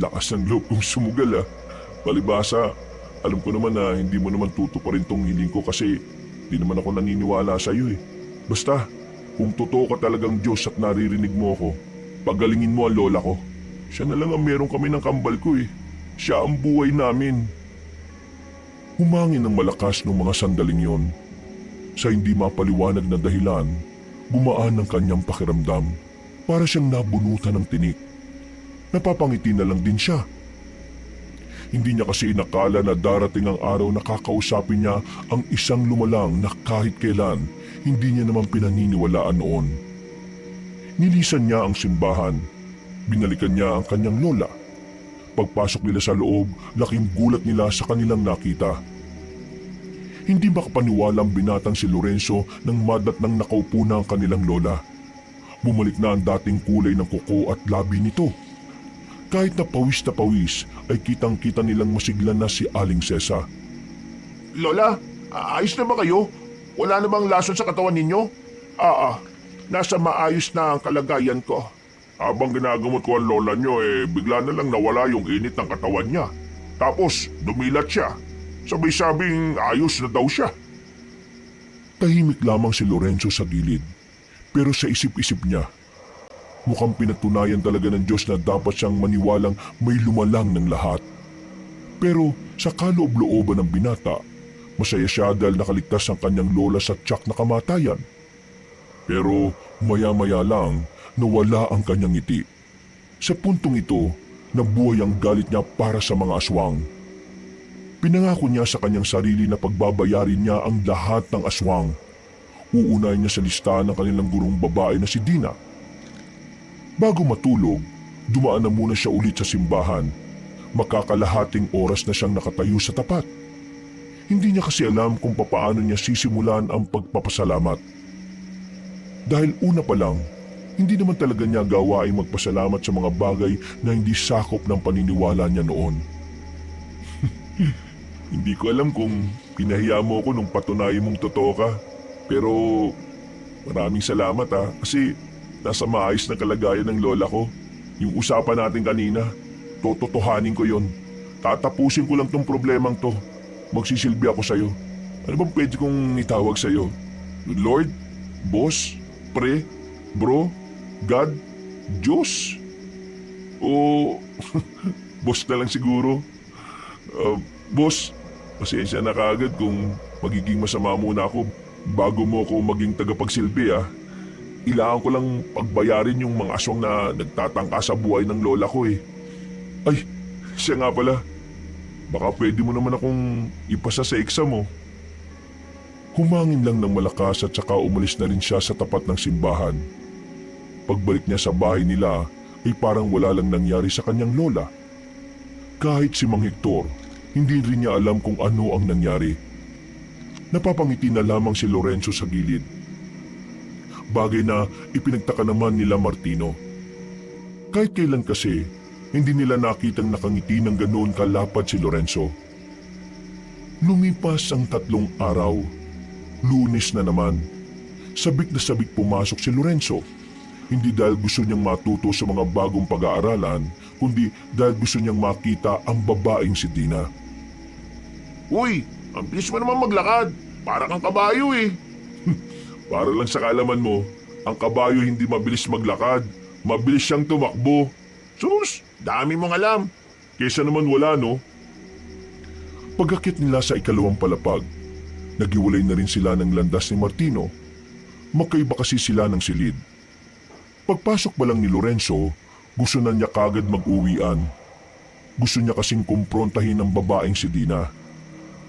Lakas ng loob kong sumugal Palibasa, alam ko naman na hindi mo naman tutuparin tong hiling ko kasi di naman ako naniniwala sa iyo Basta, kung totoo ka talagang Diyos at naririnig mo ako, pagalingin mo ang lola ko. Siya na lang ang meron kami ng kambal ko Siya ang buhay namin. Humangin ng malakas ng mga sandaling yon. Sa hindi mapaliwanag na dahilan, gumaan ang kanyang pakiramdam. Para siyang nabunutan ng tinik. Napapangiti na lang din siya. Hindi niya kasi inakala na darating ang araw na kakausapin niya ang isang lumalang na kahit kailan hindi niya naman pinaniniwalaan noon. Nilisan niya ang simbahan. Binalikan niya ang kanyang lola. Pagpasok nila sa loob, laking gulat nila sa kanilang nakita. Hindi makapaniwala ang binatang si Lorenzo nang madatnang nakaupo na ang kanilang lola. Bumalik na ang dating kulay ng kuko at labi nito. Kahit na pawis ay kitang-kita nilang masigla na si Aling Sesa. Lola, ayos na ba kayo? Wala na bang lason sa katawan ninyo? Nasa maayos na ang kalagayan ko. Habang ginagamot ko ang lola nyo bigla na lang nawala yung init ng katawan niya. Tapos dumilat siya. Sabay sabing ayos na daw siya. Tahimik lamang si Lorenzo sa gilid. Pero sa isip-isip niya, mukhang pinatunayan talaga ng Diyos na dapat siyang maniwalang may lumalang ng lahat. Pero sa kaloob-looban ng binata, masaya siya dahil nakaligtas ang kanyang lola sa tiyak na kamatayan. Pero maya-maya lang, nawala ang kanyang ngiti. Sa puntong ito, nabuhay ang galit niya para sa mga aswang. Pinangako niya sa kanyang sarili na pagbabayarin niya ang lahat ng aswang. Uunahin niya sa listahan ng kanilang gurong babae na si Dina. Bago matulog, dumaan na muna siya ulit sa simbahan. Makakalahating oras na siyang nakatayo sa tapat. Hindi niya kasi alam kung papaano niya sisimulan ang pagpapasalamat. Dahil una pa lang, hindi naman talaga niya gawaing magpasalamat sa mga bagay na hindi sakop ng paniniwala niya noon. Hindi ko alam kung pinahiya mo ko nung patunayan mong totoo ka. Pero maraming salamat kasi nasa maayos na kalagayan ng lola ko. Yung usapan natin kanina, tototohanin ko yon. Tatapusin ko lang tong problemang to. Magsisilbi ako sa'yo. Ano bang pwede kong itawag sa'yo? Lord? Boss? Pre? Bro? God? Diyos? O boss na lang siguro? Boss, pasensya na kaagad kung magiging masama muna ako bago mo ako maging tagapagsilbi Ilangan ko lang pagbayarin yung mga aswang na nagtatangka sa buhay ng lola ko Ay, siya nga pala. Baka pwede mo naman akong ipasa sa exam mo. Humangin lang ng malakas at saka umalis na rin siya sa tapat ng simbahan. Pagbalik niya sa bahay nila ay parang wala lang nangyari sa kanyang lola. Kahit si Mang Hector, hindi rin niya alam kung ano ang nangyari. Napapangiti na lamang si Lorenzo sa gilid. Bagay na ipinagtaka naman nila Martino. Kahit kailan kasi, hindi nila nakitang nakangiti ng ganoon kalapad si Lorenzo. Lumipas ang 3 araw. Lunes na naman. Sabik na sabik pumasok si Lorenzo. Hindi dahil gusto niyang matuto sa mga bagong pag-aaralan, kundi dahil gusto niyang makita ang babaeng si Dina. Uy, ang bilis mo naman maglakad. Para kang kabayo Para lang sa kaalaman mo, ang kabayo hindi mabilis maglakad. Mabilis siyang tumakbo. Sus, dami mong alam. Kesa naman wala, no? Pagkakit nila sa ikalawang palapag, naghiwalay na rin sila ng landas ni Martino. Magkaiba kasi sila ng silid. Pagpasok pa lang ni Lorenzo, gusto na niya kagad mag-uwian. Gusto niya kasing kumprontahin ang babaeng si Dina.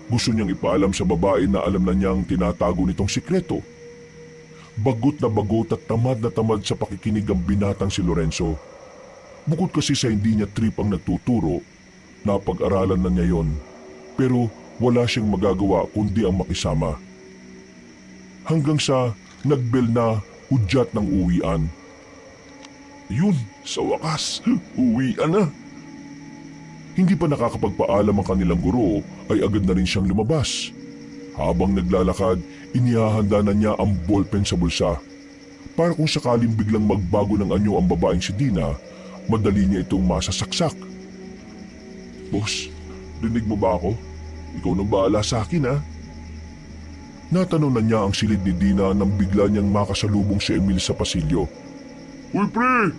Gusto niyang ipaalam sa babae na alam na niyang tinatago nitong sikreto. Bagot at tamad na tamad sa pakikinig ang binatang si Lorenzo. Bukod kasi sa hindi niya trip ang nagtuturo, napag-aralan na niya yon. Pero wala siyang magagawa kundi ang makisama. Hanggang sa nagbel na hudyat ng uwian. Yun, sa wakas, uwian na. Hindi pa nakakapagpaalam ang kanilang guro ay agad na rin siyang lumabas. Habang naglalakad, inihahanda na niya ang ballpen sa bulsa. para kung sakaling biglang magbago ng anyo ang babaeng si Dina, madali niya itong masasaksak. Boss, dinig mo ba ako? Ikaw nang bahala sa akin ha? Natanong na niya ang silid ni Dina nang bigla niyang makasalubong si Emil sa pasilyo. Uy pre!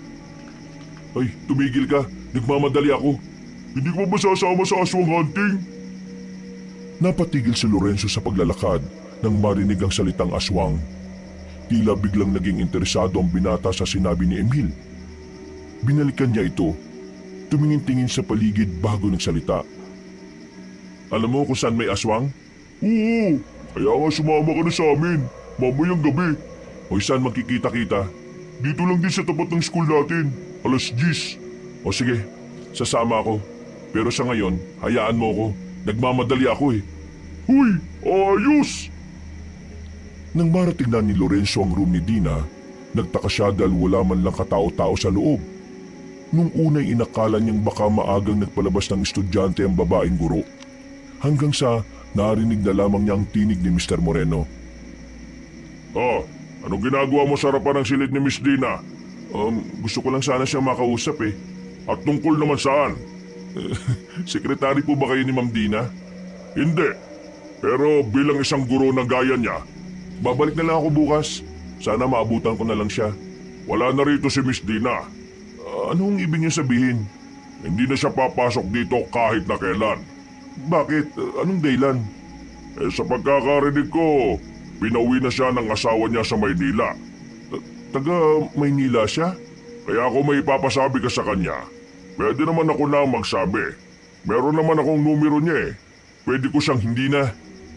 Ay, tumigil ka. Nagmamadali ako. Hindi ko ba masasama sa aswang hunting? Napatigil si Lorenzo sa paglalakad nang marinig ang salitang aswang. Tila biglang naging interesado ang binata sa sinabi ni Emil. Binalikan niya ito, tumingin-tingin sa paligid bago nagsalita. Alam mo kung saan may aswang? Oo, kaya nga sumama ka na sa amin, mamayang gabi. O saan magkikita-kita? Dito lang din sa tapat ng school natin, alas 10. O sige, sasama ako. Pero sa ngayon, hayaan mo ako. Nagmamadali ako eh. Huy, ayos! Nang marating na ni Lorenzo ang room ni Dina, nagtaka siya dahil wala man lang katao-tao sa loob. Nung unay inakala niyang baka maagang nagpalabas ng estudyante ang babaeng guro. Hanggang sa narinig na lamang niya ang tinig ni Mr. Moreno. Anong ginagawa mo sa harapan ng silid ni Miss Dina? Gusto ko lang sana siyang makausap eh. At tungkol naman saan? Sekretary po ba kayo ni Ma'am Dina? Hindi. Pero bilang isang guro na gaya niya, babalik na lang ako bukas. Sana maabutan ko na lang siya. Wala na rito si Miss Dina. Anong ibig niyo sabihin? Hindi na siya papasok dito kahit na kailan. Bakit? Anong dahilan? Sa pagkakarinig ko, pinauwi na siya ng asawa niya sa Maynila. Taga Maynila siya? Kaya ako may ipapasabi ka sa kanya. Pwede naman ako na magsabi. Meron naman akong numero niya eh. Pwede ko siyang hindi na.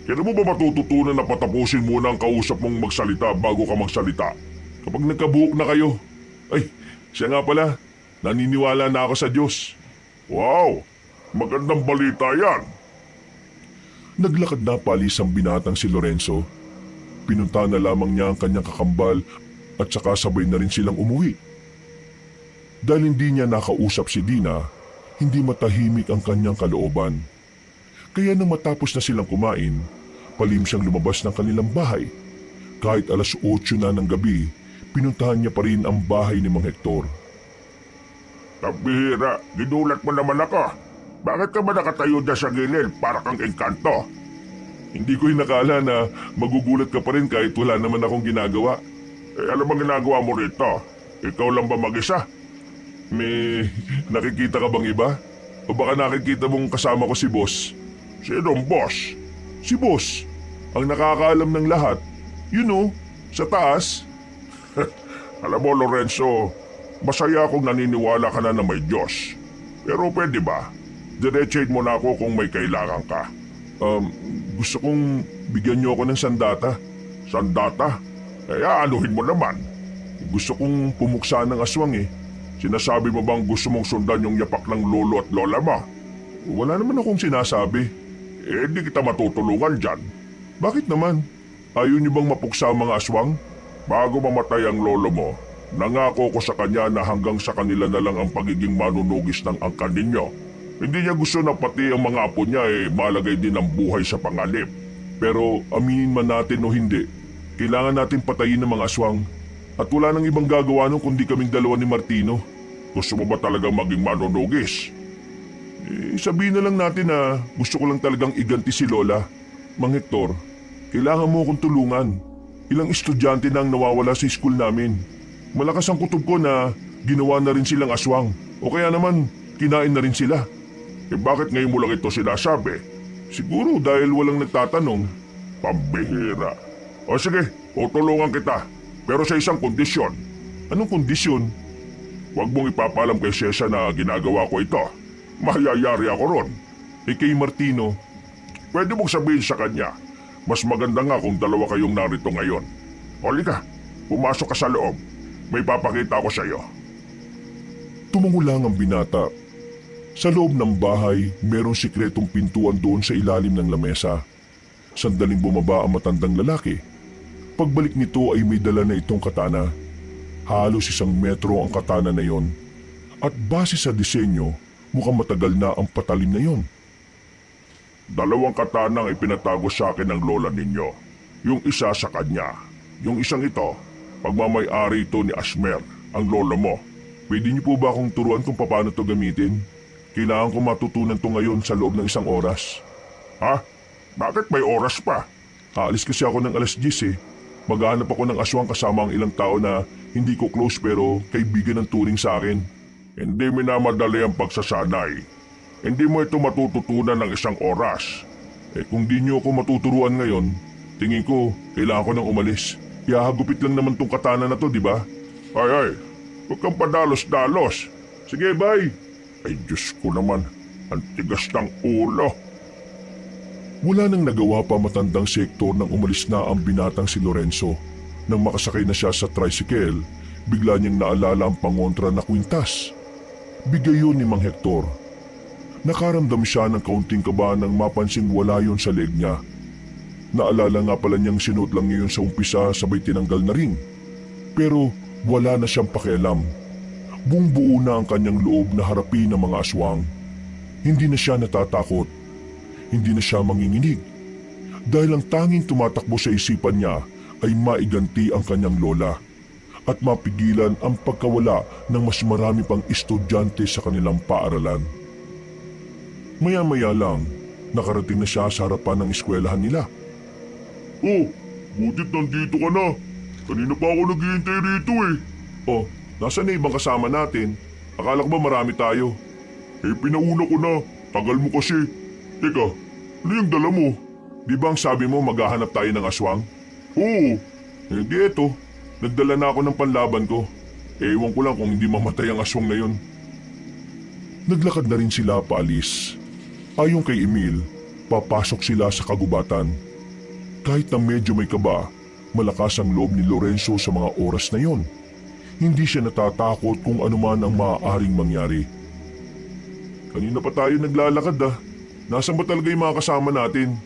Kaya mo ba matututunan na patapusin muna ang kausap mong magsalita bago ka magsalita? Kapag nagkabuhok na kayo. Ay, siya nga pala. Naniniwala na ako sa Diyos. Wow! Magandang balita yan. Naglakad na palis ang binatang si Lorenzo. Pinunta na lamang niya ang kanyang kakambal at saka sabay na rin silang umuwi. Dahil hindi niya nakausap si Dina, hindi matahimik ang kanyang kalooban. Kaya nang matapos na silang kumain, palim siyang lumabas ng kanilang bahay. Kahit alas 8 na ng gabi, pinuntahan niya pa rin ang bahay ni Mang Hector. Kabihira, ginulat mo naman ako. Bakit ka ba nakatayo na sa gilid para kang engkanto? Hindi ko inakala na magugulat ka pa rin kahit wala naman akong ginagawa. Ano bang ginagawa mo rito? Ikaw lang ba mag-isa? May nakikita ka bang iba? O baka nakikita mong kasama ko si Boss? Sinong Boss? Si Boss. Ang nakakaalam ng lahat. You know, sa taas. Alam mo Lorenzo, masaya akong naniniwala ka na may Diyos. Pero pwede ba? Diretsahin mo na ako kung may kailangan ka. Gusto kong bigyan niyo ako ng sandata. Sandata? Anuhin mo naman. Gusto kong pumuksa ng aswang eh. Sinasabi mo bang gusto mong sundan yung yapak ng lolo at lola mo? Wala naman akong sinasabi. Di kita matutulungan dyan. Bakit naman? Ayaw niyo bang mapuksa ang mga aswang? Bago mamatay ang lolo mo, nangako ko sa kanya na hanggang sa kanila na lang ang pagiging manunugis ng angkan ninyo. Hindi niya gusto na pati ang mga apo niya malagay din ang buhay sa pangalip. Pero aminin man natin o hindi, kailangan natin patayin ang mga aswang. At wala nang ibang gagawa nun kundi kaming dalawa ni Martino. Gusto mo ba talagang maging manunugis? Sabihin na lang natin na gusto ko lang talagang iganti si Lola. Mang Hector, kailangan mo akong tulungan. Ilang estudyante na ang nawawala sa school namin. Malakas ang kutob ko na ginawa na rin silang aswang. O kaya naman, kinain na rin sila. Bakit ngayon mo lang ito sinasabi? Siguro dahil walang nagtatanong. Pambihira. O sige, tutulungan kita. Pero sa isang kondisyon. Anong kondisyon? Huwag mong ipapaalam kay Cesar na ginagawa ko ito. Mahayayari ako ron. Kay Martino, pwede mong sabihin sa kanya, mas maganda nga kung dalawa kayong narito ngayon. Halika, pumasok ka sa loob. May papakita ko sa iyo. Tumango lang ang binata. Sa loob ng bahay, merong sikretong pintuan doon sa ilalim ng lamesa. Sandaling bumaba ang matandang lalaki. Pagbalik nito ay may dala na itong katana. Halos 1 metro ang katana na yon. At base sa disenyo, mukhang matagal na ang patalim na yon. 2 katanang ipinatago sa akin ng lola ninyo. Yung isa sa kanya. Yung isang ito, Pagmamay-ari ito ni Asmer, ang lolo mo. Pwede niyo po ba akong turuan kung paano to gamitin? Kailangan ko matutunan to ngayon sa loob ng 1 oras. Ha? Bakit may oras pa? Aalis kasi ako ng alas 10 eh. Maghahanap ako ng aswang kasama ang ilang tao na hindi ko close pero kaibigan ng turing sa akin. Hindi minamadali ang pagsasanay. Hindi mo ito matututunan ng 1 oras. Kung di niyo ako matuturuan ngayon, tingin ko kailangan ko nang umalis. Ihahagupit lang naman tong katana na to, di ba? Ay, huwag kang padalos-dalos. Sige, bye! Ay, Diyos ko naman, ang tigas ng ulo. Wala nang nagawa pa matandang si Hector nang umalis na ang binatang si Lorenzo. Nang makasakay na siya sa tricycle, bigla niyang naalala ang pangontra na kwintas. Bigay yun ni Mang Hector. Nakaramdam siya ng kaunting kaba nang mapansing wala yun sa leg niya. Naalala nga pala niyang sinuot lang niya yun sa umpisa sabay tinanggal na rin. Pero wala na siyang pakialam. Buong buo na ang kanyang loob na harapin ang mga aswang. Hindi na siya natatakot. Hindi na siya manginginig. Dahil ang tanging tumatakbo sa isipan niya ay maiganti ang kanyang lola at mapigilan ang pagkawala ng mas marami pang estudyante sa kanilang paaralan. Maya-maya lang, nakarating na siya sa harapan ng eskwelahan nila. Oh, butit nandito ka na. Kanina pa ako naghihintay rito eh. Oh, nasaan na ibang kasama natin? Akala ko ba marami tayo? Pinauna ko na. Tagal mo kasi. Teka, ano yung dala mo? Di ba ang sabi mo maghahanap tayo ng aswang? Oo. Di eto, nagdala na ako ng panlaban ko. Ewan ko lang kung hindi mamatay ang aswang na yun. Naglakad na rin sila paalis. Ayon kay Emil, papasok sila sa kagubatan. Kahit na medyo may kaba, malakas ang loob ni Lorenzo sa mga oras na yon. Hindi siya natatakot kung anuman ang maaaring mangyari. Kanina pa tayo naglalakad Nasaan ba talaga yung mga kasama natin?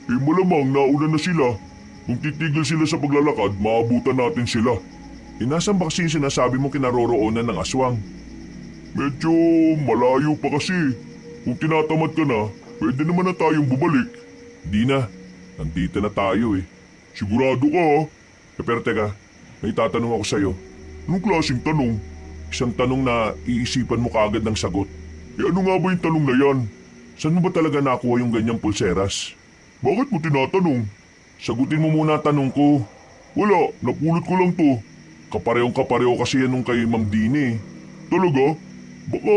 Malamang nauna na sila. Kung titigil sila sa paglalakad, maabutan natin sila. Nasaan ba kasi yung sinasabi mo kinaroroonan ng aswang? Medyo malayo pa kasi. Kung tinatamad ka na, pwede naman na tayong bumalik. Di na. Nandito na tayo eh. Sigurado ka ha? Pero teka, may tatanong ako sa'yo. Anong klaseng tanong? Isang tanong na iisipan mo kaagad ng sagot. Ano nga ba yung tanong na yan? Saan mo ba talaga nakuha yung ganyang pulseras? Bakit mo tinatanong? Sagutin mo muna ang tanong ko. Wala, napulot ko lang to. Kapareho kasi yan nung kay Ma'am Dini. Talaga? Baka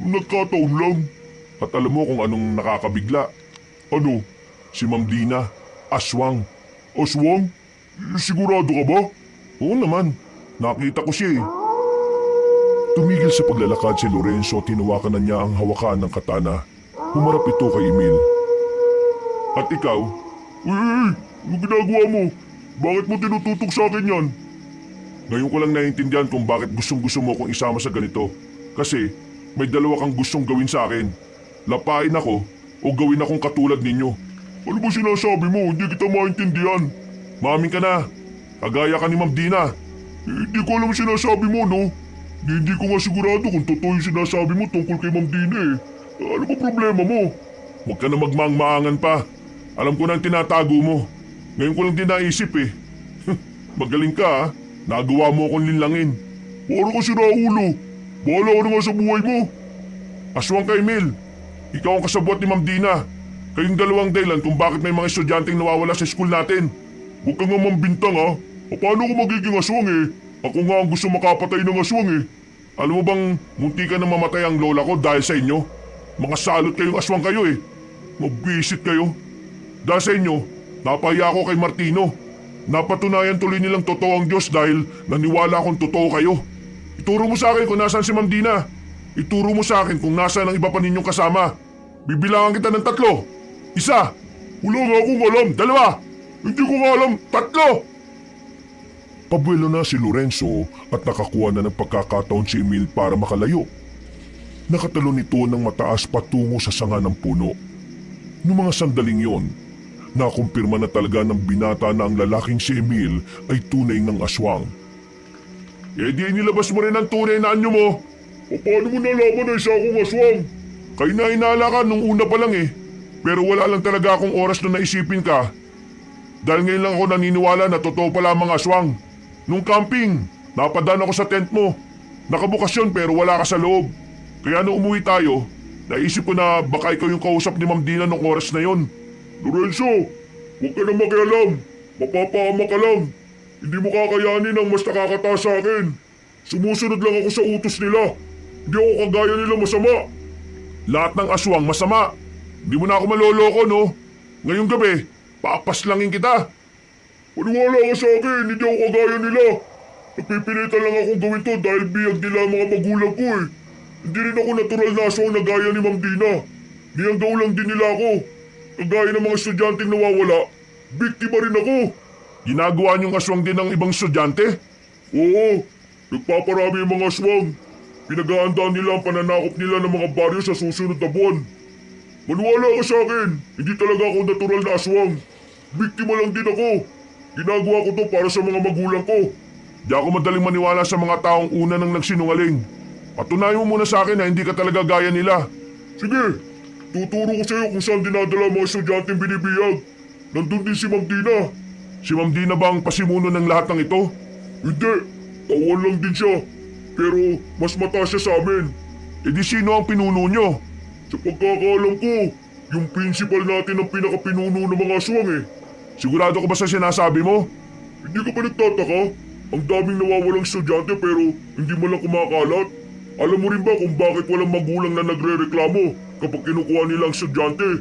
nagkataon lang. At alam mo kung anong nakakabigla? Ano? Si Ma'am Dina, aswang. Aswang? Sigurado ka ba? Oo naman, nakita ko siya eh. Tumigil sa paglalakad si Lorenzo at tinawakan na niya ang hawakan ng katana. Humarap ito kay Emil. At ikaw? Uy! Ano ginagawa mo? Bakit mo tinututok sa akin yan? Ngayon ko lang naiintindihan kung bakit gustong-gusto mo akong isama sa ganito. Kasi may dalawa kang gustong gawin sa akin. Lapain ako o gawin akong katulad ninyo. Ano ba sinasabi mo? Hindi kita maintindihan. Maamin ka na. Kagaya ka ni Ma'am Dina. Hindi ko alam sinasabi mo, no? Hindi ko nga sigurado kung totoo yung sinasabi mo tungkol kay Ma'am Dina eh. Ano ba problema mo? Huwag ka na magmaang-maangan pa. Alam ko na ang tinatago mo. Ngayon ko lang din naisip eh. Magaling ka ha. Nagawa mo akong linlangin. Para ka sira ulo. Bahala ka na nga sa buhay mo. Aswang ka, Emil. Ikaw ang kasabwat ni Ma'am Dina. Kayong dalawang dahilan kung bakit may mga estudyanteng nawawala sa school natin. Huwag ka nga mambintang ha. Paano ko magiging aswang eh? Ako nga ang gusto makapatay ng aswang eh. Alam mo bang munti ka na mamatay ang lola ko dahil sa inyo? Mga salot kayong aswang kayo eh. Mabwisit kayo. Dahil sa inyo, napahiya ako kay Martino. Napatunayan tuloy nilang totoo ang Diyos dahil naniwala akong totoo kayo. Ituro mo sa akin kung nasaan si Ma'am Dina. Ituro mo sa akin kung nasaan ang iba pa ninyong kasama. Bibilangan kita ng 3. 1. Wala nga akong alam. 2. Hindi ko nga alam. 3. Pabuelo na si Lorenzo at nakakuha na ng pagkakataon si Emil para makalayo. Nakatalon ito ng mataas patungo sa sanga ng puno. Noong mga sandaling yon, nakumpirma na talaga ng binata na ang lalaking si Emil ay tunay ng aswang. Di nilabas mo rin ang tunay na anyo mo. O paano mo nalaman na isa akong aswang? Kayo na inala ka nung una pa lang eh. Pero wala lang talaga akong oras na naisipin ka. Dahil ngayon lang ako naniniwala na totoo pala ang mga aswang. Nung camping, napadaan ako sa tent mo. Nakabukas yun pero wala ka sa loob. Kaya nung umuwi tayo, naisip ko na baka ikaw yung kausap ni Ma'am Dina nung oras na yon. Lorenzo, huwag ka na makialam. Mapapahama ka lang. Hindi mo kakayanin ang mas nakakataas sa akin. Sumusunod lang ako sa utos nila. Hindi ako kagaya nila masama. Lahat ng aswang masama. Hindi mo na ako maloloko, no? Ngayong gabi, papaslangin kita. Maniwala ka sa akin, hindi ako kagaya nila. Nagpipilitan lang akong gawin to dahil biyag nila ang mga magulang ko eh. Hindi rin ako natural na aswang na gaya ni Ma'am Dina. Niyanggaw lang din nila ako. Kagaya ng mga estudyanteng nawawala, biktima rin ako. Ginagawa niyong aswang din ng ibang estudyante? Oo, nagpaparami ang mga aswang. Pinag-aandaan nila ang pananakop nila ng mga baryo sa susunod na buwan. Maniwala ka sa akin, hindi talaga ako natural na aswang. Biktima lang din ako. Ginagawa ko to para sa mga magulang ko. Di ako madaling maniwala sa mga taong una nang nagsinungaling. Patunayan mo muna sa akin na hindi ka talaga gaya nila. Sige, tuturo ko sa iyo kung saan dinadala ang mga estudyanteng binibiyag. Nandun din si Ma'am Dina. Si Ma'am Dina ba ang pasimuno ng lahat ng ito? Hindi, tauhan lang din siya. Pero mas mataas siya sa amin. E di sino ang pinuno nyo? Sa pagkakaalam ko, yung principal natin ang pinakapinuno ng mga aswang eh. Sigurado ka ba sa sinasabi mo? Hindi ka ba nagtataka? Ang daming nawawalang estudyante pero hindi mo lang kumakalat. Alam mo rin ba kung bakit walang magulang na nagre-reklamo kapag kinukuha nila ang estudyante?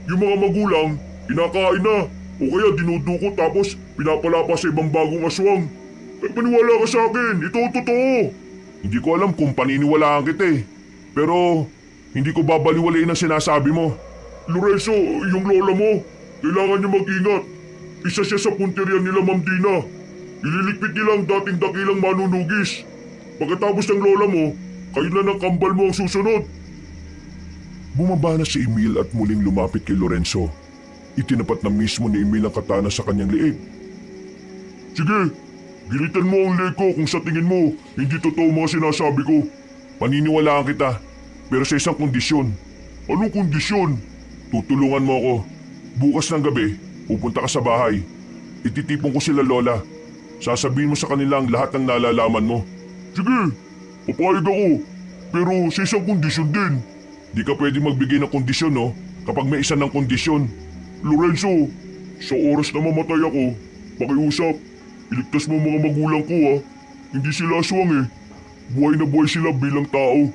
Yung mga magulang, kinakain na o kaya dinudukot tapos pinapalapa sa ibang bagong aswang. Kaya paniwala ka sa akin, ito ang totoo. Hindi ko alam kung paniniwalaan kita eh. Pero hindi ko babaliwalain ang sinasabi mo. Lorenzo, yung lola mo, kailangan niya mag-ingat. Isa siya sa punteriyan nila Ma'am Dina. Ililigpit nila ang dating dakilang manunugis. Pagkatapos ng lola mo, kayo na ng kambal mo ang susunod. Bumaba na si Emil at muling lumapit kay Lorenzo. Itinapat na mismo ni Emil ang katana sa kanyang liig. Sige, gilitan mo ang leg ko kung sa tingin mo hindi totoo mga sinasabi ko. Paniniwalaan kita, pero sa isang kondisyon. Anong kondisyon? Tutulungan mo ako. Bukas ng gabi, pupunta ka sa bahay. Ititipon ko sila lola. Sasabihin mo sa kanila ang lahat ng nalalaman mo. Sige, papayag ako. Pero sa isang kondisyon din. Di ka pwede magbigay ng kondisyon, no? Kapag may isa ng kondisyon. Lorenzo, sa oras na mamatay ako, pakiusap, iligtas mo mga magulang ko ha. Hindi sila aswang eh. Buhay na buhay sila bilang tao.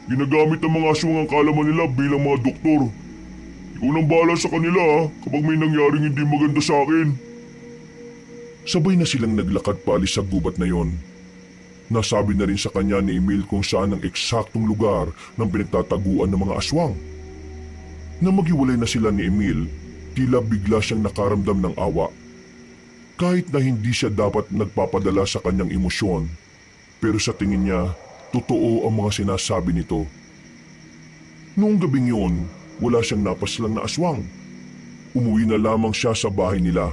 Ginagamit ng mga aswang ang kalaman nila bilang mga doktor. Ikaw nang bahala sa kanila ha, kapag may nangyaring hindi maganda sa akin. Sabay na silang naglakad paalis sa gubat na yon. Nasabi na rin sa kanya ni Emil kung saan ang eksaktong lugar ng pinagtataguan ng mga aswang. Nang maghiwalay na sila ni Emil, tila bigla siyang nakaramdam ng awa. Kahit na hindi siya dapat nagpapadala sa kanyang emosyon, pero sa tingin niya, totoo ang mga sinasabi nito. Noong gabing yun, wala siyang napaslang na aswang. Umuwi na lamang siya sa bahay nila.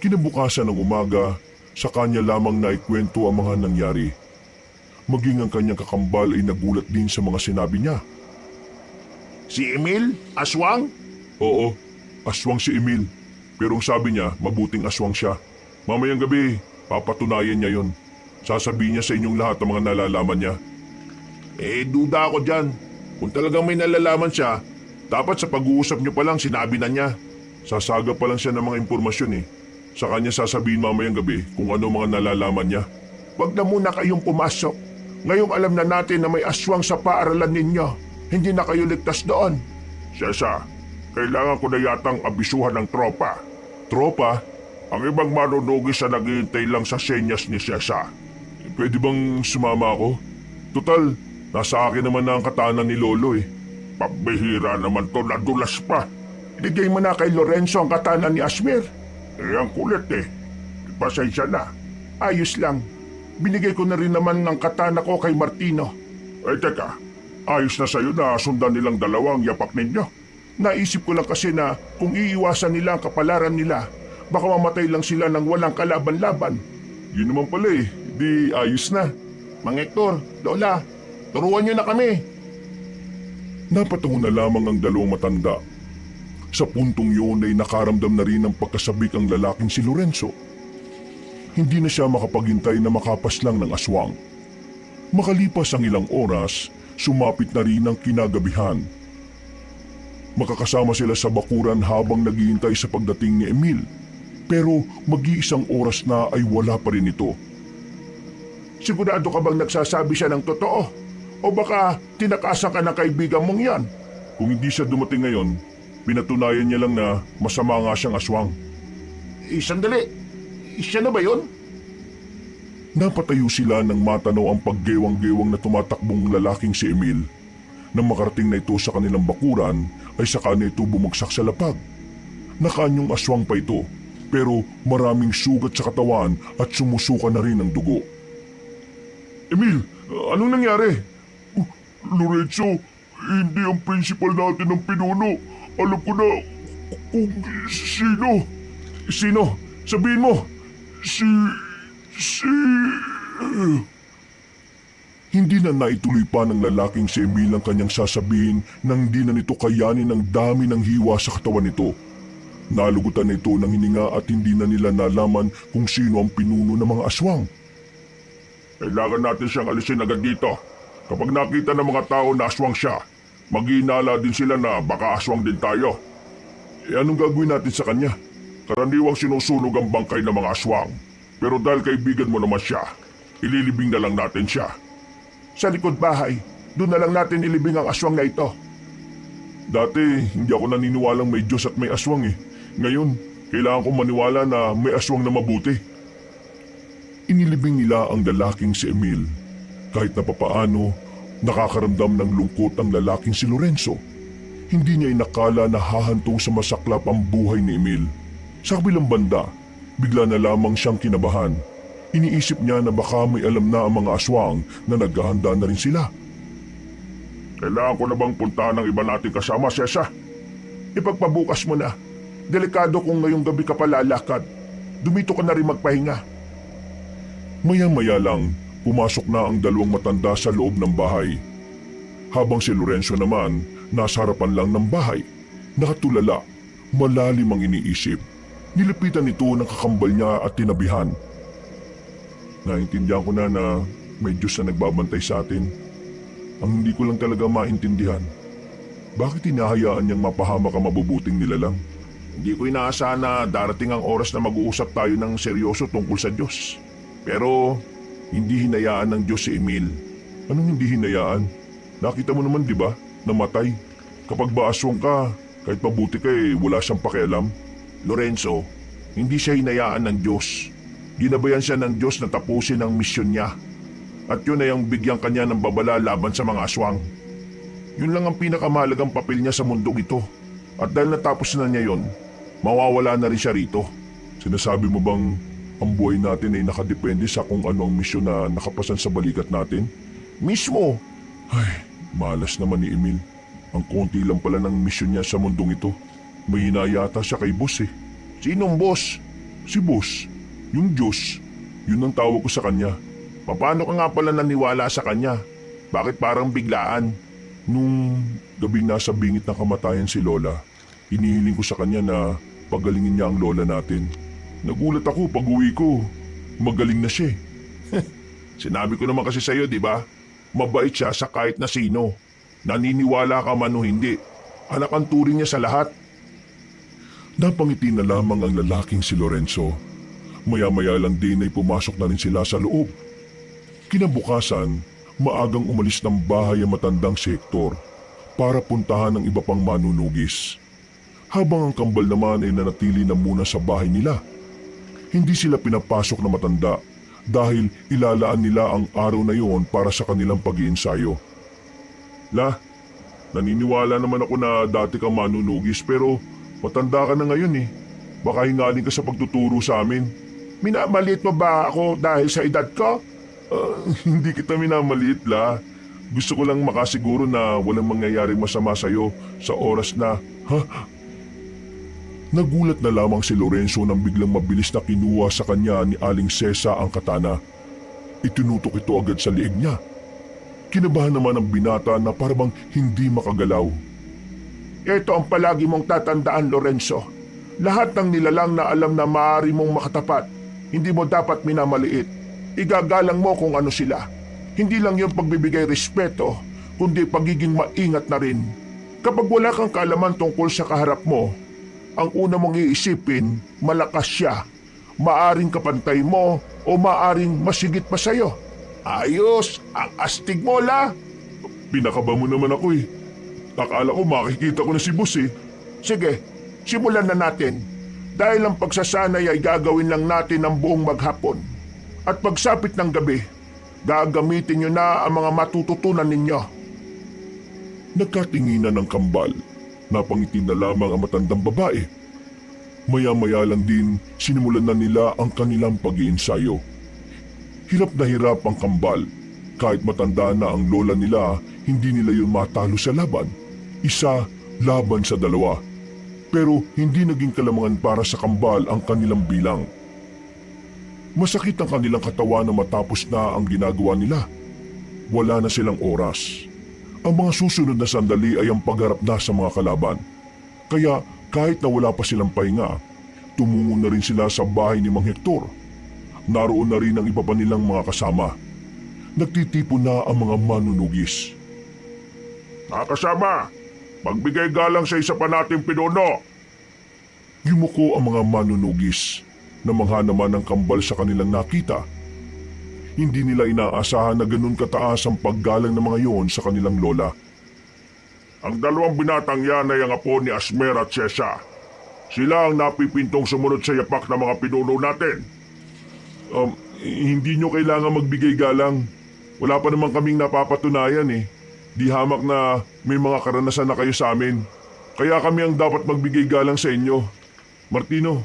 Kinabukasan ng umaga, sa kanya lamang naikwento ang mga nangyari. Maging ang kanyang kakambal ay nagulat din sa mga sinabi niya. Si Emil? Aswang? Oo, aswang si Emil. Pero ang sabi niya, mabuting aswang siya. Mamayang gabi, papatunayan niya yon. Sasabihin niya sa inyong lahat ang mga nalalaman niya. Duda ako dyan. Kung talagang may nalalaman siya, dapat sa pag-uusap niyo pa lang sinabi na niya. Sasaga pa lang siya ng mga impormasyon eh. Sa kanya sasabihin mamayang gabi kung ano mga nalalaman niya. Wag na muna kayong pumasok. Ngayong alam na natin na may aswang sa paaralan ninyo. Hindi na kayo ligtas doon. Sesa, kailangan ko na yatang abisuhan ng tropa. Tropa? Ang ibang manunugis na naghihintay lang sa senyas ni Sesa. Pwede bang sumama ako? Total, nasa akin naman na ang katana ni Lolo eh. Pambihira naman to, nadulas pa. Ibigay mo na kay Lorenzo ang katana ni Asmir. Ang kulit eh. Pasensya na. Ayos lang. Binigay ko na rin naman ng katana ko kay Martino. Teka. Ayos na sa'yo na sundan nilang dalawang yapak ninyo. Naisip ko lang kasi na kung iiwasan nila ang kapalaran nila, baka mamatay lang sila ng walang kalaban-laban. Yun naman pala eh. Di ayos na. Mang Hector, Lola, turuan niyo na kami. Napatungo na lamang ang dalawang matanda. Sa puntong yun ay nakaramdam na rin ng pagkasabik ang lalaking si Lorenzo. hindi na siya makapaghintay na makapaslang ng aswang. Makalipas ang ilang oras, sumapit na rin ang kinagabihan. Makakasama sila sa bakuran habang naghihintay sa pagdating ni Emil. Pero mag-iisang oras na ay wala pa rin ito. Sigurado ka bang nagsasabi siya ng totoo? O baka tinakasan ka ng kaibigan mong yan? Kung hindi siya dumating ngayon, pinatunayan niya lang na masama nga siyang aswang. Sandali. Siya na ba yun? Napatayo sila nang matanaw ang paggewang-gewang na tumatakbong lalaking si Emil. Nang makarating na ito sa kanilang bakuran, ay saka na ito bumagsak sa lapag. Nakaanyong aswang pa ito, pero maraming sugat sa katawan at sumusuka na rin ang dugo. Emil, anong nangyari? Lorenzo, hindi ang principal natin ang pinuno. Alam ko na kung sino. Sino? Sabihin mo. Hindi na naituloy pa ng lalaking si Emil ang kanyang sasabihin nang di na nito kayanin ang dami ng hiwa sa katawan nito. Nalugutan na ito ng hininga at hindi na nila nalaman kung sino ang pinuno ng mga aswang. Kailangan natin siyang alisin agad dito. Kapag nakita ng mga tao na aswang siya, maghihinala din sila na baka aswang din tayo. Anong gagawin natin sa kanya? Karaniwang sinusunog ang bangkay ng mga aswang. Pero dahil kaibigan mo naman siya, ililibing na lang natin siya. Sa likod bahay, doon na lang natin ilibing ang aswang na ito. Dati, hindi ako naniniwalang may Diyos at may aswang eh. Ngayon, kailangan kong maniwala na may aswang na mabuti. Inilibing nila ang lalaking si Emil. Kahit na papaano, nakakaramdam ng lungkot ang lalaking si Lorenzo. Hindi niya inakala na hahantong sa masaklap ang buhay ni Emil. Sa kabilang banda, bigla na lamang siyang kinabahan. Iniisip niya na baka may alam na ang mga aswang na naghahanda na rin sila. Kailangan ko na bang puntahan ng iba nating kasama, Sesa? Ipagpabukas mo na. Delikado kung ngayong gabi ka palalakad. Dumito ka na rin magpahinga. Maya-maya lang, pumasok na ang dalawang matanda sa loob ng bahay. Habang si Lorenzo naman, nasa harapan lang ng bahay. Nakatulala, malalim ang iniisip. Nilapitan ito ng kakambal niya at tinabihan. Naintindihan ko na may Diyos na nagbabantay sa atin. Ang hindi ko lang talaga maintindihan, bakit hinahayaan niyang mapahamak ang mabubuting nilalang? Hindi ko inaasahan na darating ang oras na mag-uusap tayo ng seryoso tungkol sa Diyos. Pero hindi hinayaan ng Diyos si Emil. Anong hindi hinayaan? Nakita mo naman, di ba? Namatay. Kapag ba aswang ka, kahit mabuti ka wala siyang pakialam. Lorenzo, hindi siya hinayaan ng Diyos. Ginabayan siya ng Diyos na tapusin ang misyon niya. At yun ay ang bigyan kanya ng babala laban sa mga aswang. Yun lang ang pinakamahalagang papel niya sa mundong ito. At dahil natapos na niya yun, mawawala na rin siya rito. Sinasabi mo bang ang buhay natin ay nakadepende sa kung ano ang misyon na nakapasan sa balikat natin? Mismo! Ay, malas naman ni Emil. Ang konti lang pala ng misyon niya sa mundong ito. May hinayata siya kay boss eh. Sinong boss? Si boss. Yung Diyos. Yun ang tawag ko sa kanya. Paano ka nga pala naniwala sa kanya? Bakit parang biglaan? Nung gabing nasa bingit ng kamatayan si Lola, inihiling ko sa kanya na pagalingin niya ang lola natin. Nagulat ako pag uwi ko. Magaling na siya. Sinabi ko naman kasi sa'yo, di ba? Mabait siya sa kahit na sino. Naniniwala ka man o hindi. Anak ang turing niya sa lahat. Napangiti na lamang ang lalaking si Lorenzo. Maya-maya lang din ay pumasok na rin sila sa loob. Kinabukasan, maagang umalis ng bahay ang matandang si Hector para puntahan ng iba pang manunugis. Habang ang kambal naman ay nanatili na muna sa bahay nila. Hindi sila pinapasok na matanda dahil ilalaan nila ang araw na yon para sa kanilang pag-iensayo. Naniniwala naman ako na dati kang manunugis pero matanda ka na ngayon eh. Baka hingaling ka sa pagtuturo sa amin. Minamaliit mo ba ako dahil sa edad ko? Hindi kita minamaliit Gusto ko lang makasiguro na walang mangyayaring masama sa'yo sa oras na... Nagulat na lamang si Lorenzo nang biglang mabilis na kinuha sa kanya ni Aling Sesa ang katana. Itinutok ito agad sa liig niya. Kinabahan naman ang binata na parang hindi makagalaw. Ito ang palagi mong tatandaan, Lorenzo. Lahat ng nilalang na alam na maaari mong makatapat hindi mo dapat minamaliit. Igagalang mo kung ano sila. Hindi lang yung pagbibigay respeto, kundi pagiging maingat na rin. Kapag wala kang kaalaman tungkol sa kaharap mo, ang una mong iisipin, malakas siya. Maaring kapantay mo o maaring masigit pa sa'yo. Ayos, ang astig mo, La. Pinakaba mo naman ako eh. Akala ko makikita ko na si boss eh. Sige, simulan na natin. Dahil ang pagsasanay ay gagawin lang natin ng buong maghapon. At pagsapit ng gabi, gagamitin nyo na ang mga matututunan ninyo. Nagkatinginan ng kambal. Napangiti na lamang ang matandang babae. Maya-maya lang din sinimulan na nila ang kanilang pag-iensayo. Hirap na hirap ang kambal. Kahit matanda na ang lola nila, hindi nila yun matalo sa laban. Isa laban sa dalawa. Pero hindi naging kalamangan para sa kambal ang kanilang bilang. Masakit ang kanilang katawan na matapos na ang ginagawa nila. Wala na silang oras. Ang mga susunod na sandali ay ang pagharap na sa mga kalaban. Kaya kahit na wala pa silang pahinga, tumungo na rin sila sa bahay ni Mang Hector. Naroon na rin ang iba pa nilang mga kasama. Nagtitipon na ang mga manunugis. Mga kasama, magbigay galang sa isa pa nating pinuno. Yumuko ang mga manunugis. Namangha naman ang kambal sa kanilang nakita. Hindi nila inaasahan na ganun kataas ang paggalang ng mga yon sa kanilang lola. Ang dalawang binatang yan ay ang apo ni Asmer at Sesa. Sila ang napipintong sumunod sa yapak ng mga pinuno natin. Hindi nyo kailangan magbigay galang. Wala pa naman kaming napapatunayan eh. Di hamak na may mga karanasan na kayo sa amin. Kaya kami ang dapat magbigay galang sa inyo. Martino.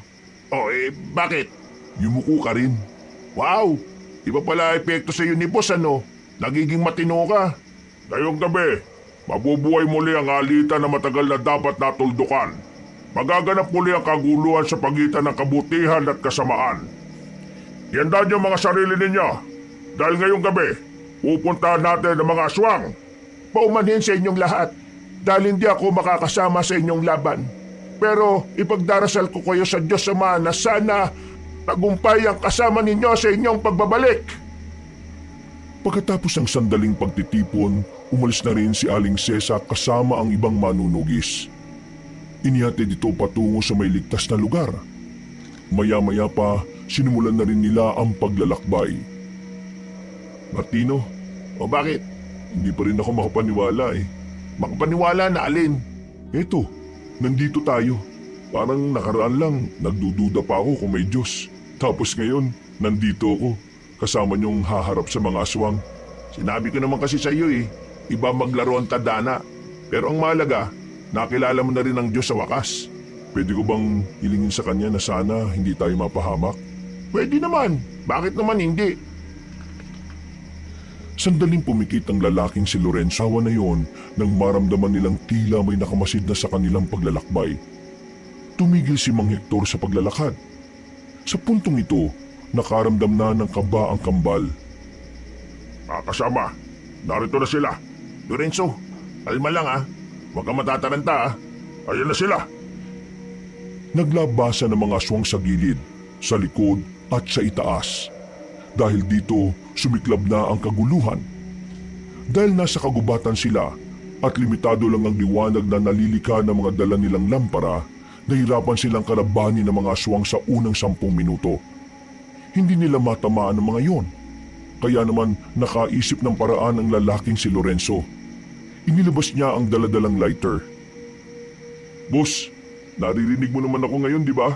Bakit? Yumuko ka rin. Wow! Iba pala epekto sa iyo ni boss, ano? Nagiging matino ka. Ngayong gabi, mabubuhay muli ang alitan na matagal na dapat natuldukan. Magaganap muli ang kaguluhan sa pagitan ng kabutihan at kasamaan. Iandaan niyo mga sarili ninyo. Dahil ngayong gabi, pupuntahan natin ang mga aswang. Paumanhin sa inyong lahat dahil hindi ako makakasama sa inyong laban. Pero ipagdarasal ko kayo sa Diyos Ama na sana tagumpay ang kasama ninyo sa inyong pagbabalik. Pagkatapos ng sandaling pagtitipon, umalis na rin si Aling Sesa kasama ang ibang manunugis. Inihatid ito patungo sa may ligtas na lugar. Maya-maya pa, sinimulan na rin nila ang paglalakbay. Martino, Bakit? hindi pa rin ako makapaniwala eh. Makapaniwala na alin? Eto, nandito tayo. Parang nakaraan lang, nagdududa pa ako kung may Diyos. Tapos ngayon, nandito ako, kasama niyong haharap sa mga aswang. Sinabi ko naman kasi sa iyo iba maglaro ang tadhana. Pero ang mahalaga, nakilala mo na rin ang Diyos sa wakas. Pwede ko bang hilingin sa kanya na sana hindi tayo mapahamak? Pwede naman, bakit naman hindi? Sandaling pumikit ang lalaking si Lorenzo na yon nang maramdaman nilang tila may nakamasid na sa kanilang paglalakbay. Tumigil si Mang Hector sa paglalakad. Sa puntong ito, nakaramdam na ng kaba ang kambal. Mga kasama, narito na sila. Lorenzo, kalma lang huwag kang matataranta Ayan na sila. Naglabasan ng mga aswang sa gilid, sa likod at sa itaas. Dahil dito, sumiklab na ang kaguluhan. Dahil nasa kagubatan sila at limitado lang ang liwanag na nalilika ng mga dala nilang lampara, nahirapan silang kalabanin ng mga aswang sa unang 10 minuto. Hindi nila matamaan ang mga yon. Kaya naman nakaisip ng paraan ang lalaking si Lorenzo. Inilabas niya ang daladalang lighter. Boss, naririnig mo naman ako ngayon, di ba?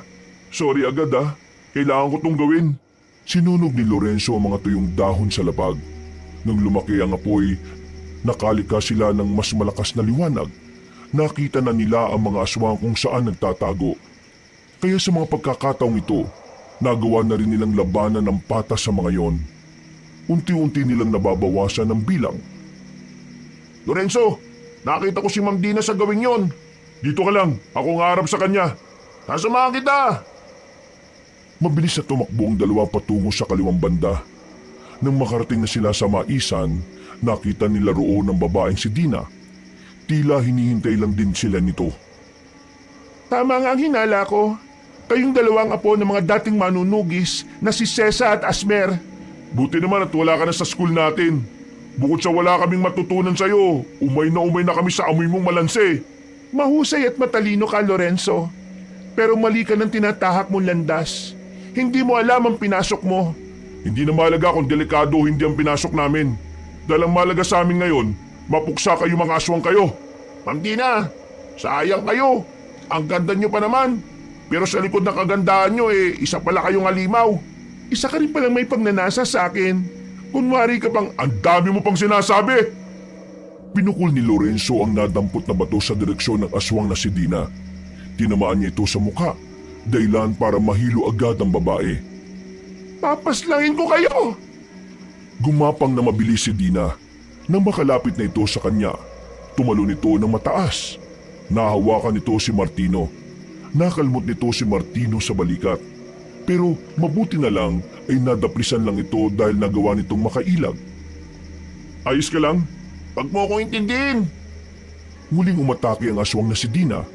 Sorry agad kailangan ko tong gawin. Sinunog ni Lorenzo ang mga tuyong dahon sa lapag. Nang lumaki ang apoy, nakalika sila ng mas malakas na liwanag. Nakita na nila ang mga aswang kung saan nagtatago. Kaya sa mga pagkakataong ito, nagawa na rin nilang labanan ng patas sa mga yon. Unti-unti nilang nababawasan ng bilang. Lorenzo, nakita ko si Ma'am Dina sa gawing yon. Dito ka lang, ako nga harap sa kanya. Sasamahan kita! Mabilis na tumakbo ang dalawa patungo sa kaliwang banda. Nang makarating na sila sa maisan, nakita nila roon ang babaeng si Dina. Tila hinihintay lang din sila nito. Tama nga ang hinala ko. Kayong dalawang apo ng mga dating manunugis na si Sesa at Asmer. Buti naman at wala ka na sa school natin. Bukod sa wala kaming matutunan sa'yo, umay na kami sa amoy mong malanse. Mahusay at matalino ka, Lorenzo. Pero mali ka ng tinatahak mong landas. Hindi mo alam ang pinasok mo. Hindi na mahalaga kung delikado o hindi ang pinasok namin. Dahil ang mahalaga sa amin ngayon, mapuksa kayo mga aswang kayo. Ma'am Dina, sayang kayo. Ang ganda nyo pa naman. Pero sa likod ng kagandahan nyo isa pala kayong alimaw. Isa ka rin palang may pagnanasa sa akin. Kunwari ka pang ang dami mo pang sinasabi. Pinukol ni Lorenzo ang nadampot na bato sa direksyon ng aswang na si Dina. Tinamaan niya ito sa mukha, dahilan para mahilo agad ang babae. Papaslangin ko kayo! Gumapang na mabilis si Dina. Nang makalapit na ito sa kanya, tumalon ito ng mataas. Nahawakan nito si Martino. Nakalmot nito si Martino sa balikat. Pero mabuti na lang ay nadaplisan lang ito dahil nagawa nitong makailag. Ayos ka lang? Pag mo ko intindihin. Muling umatake ang aswang na si Dina.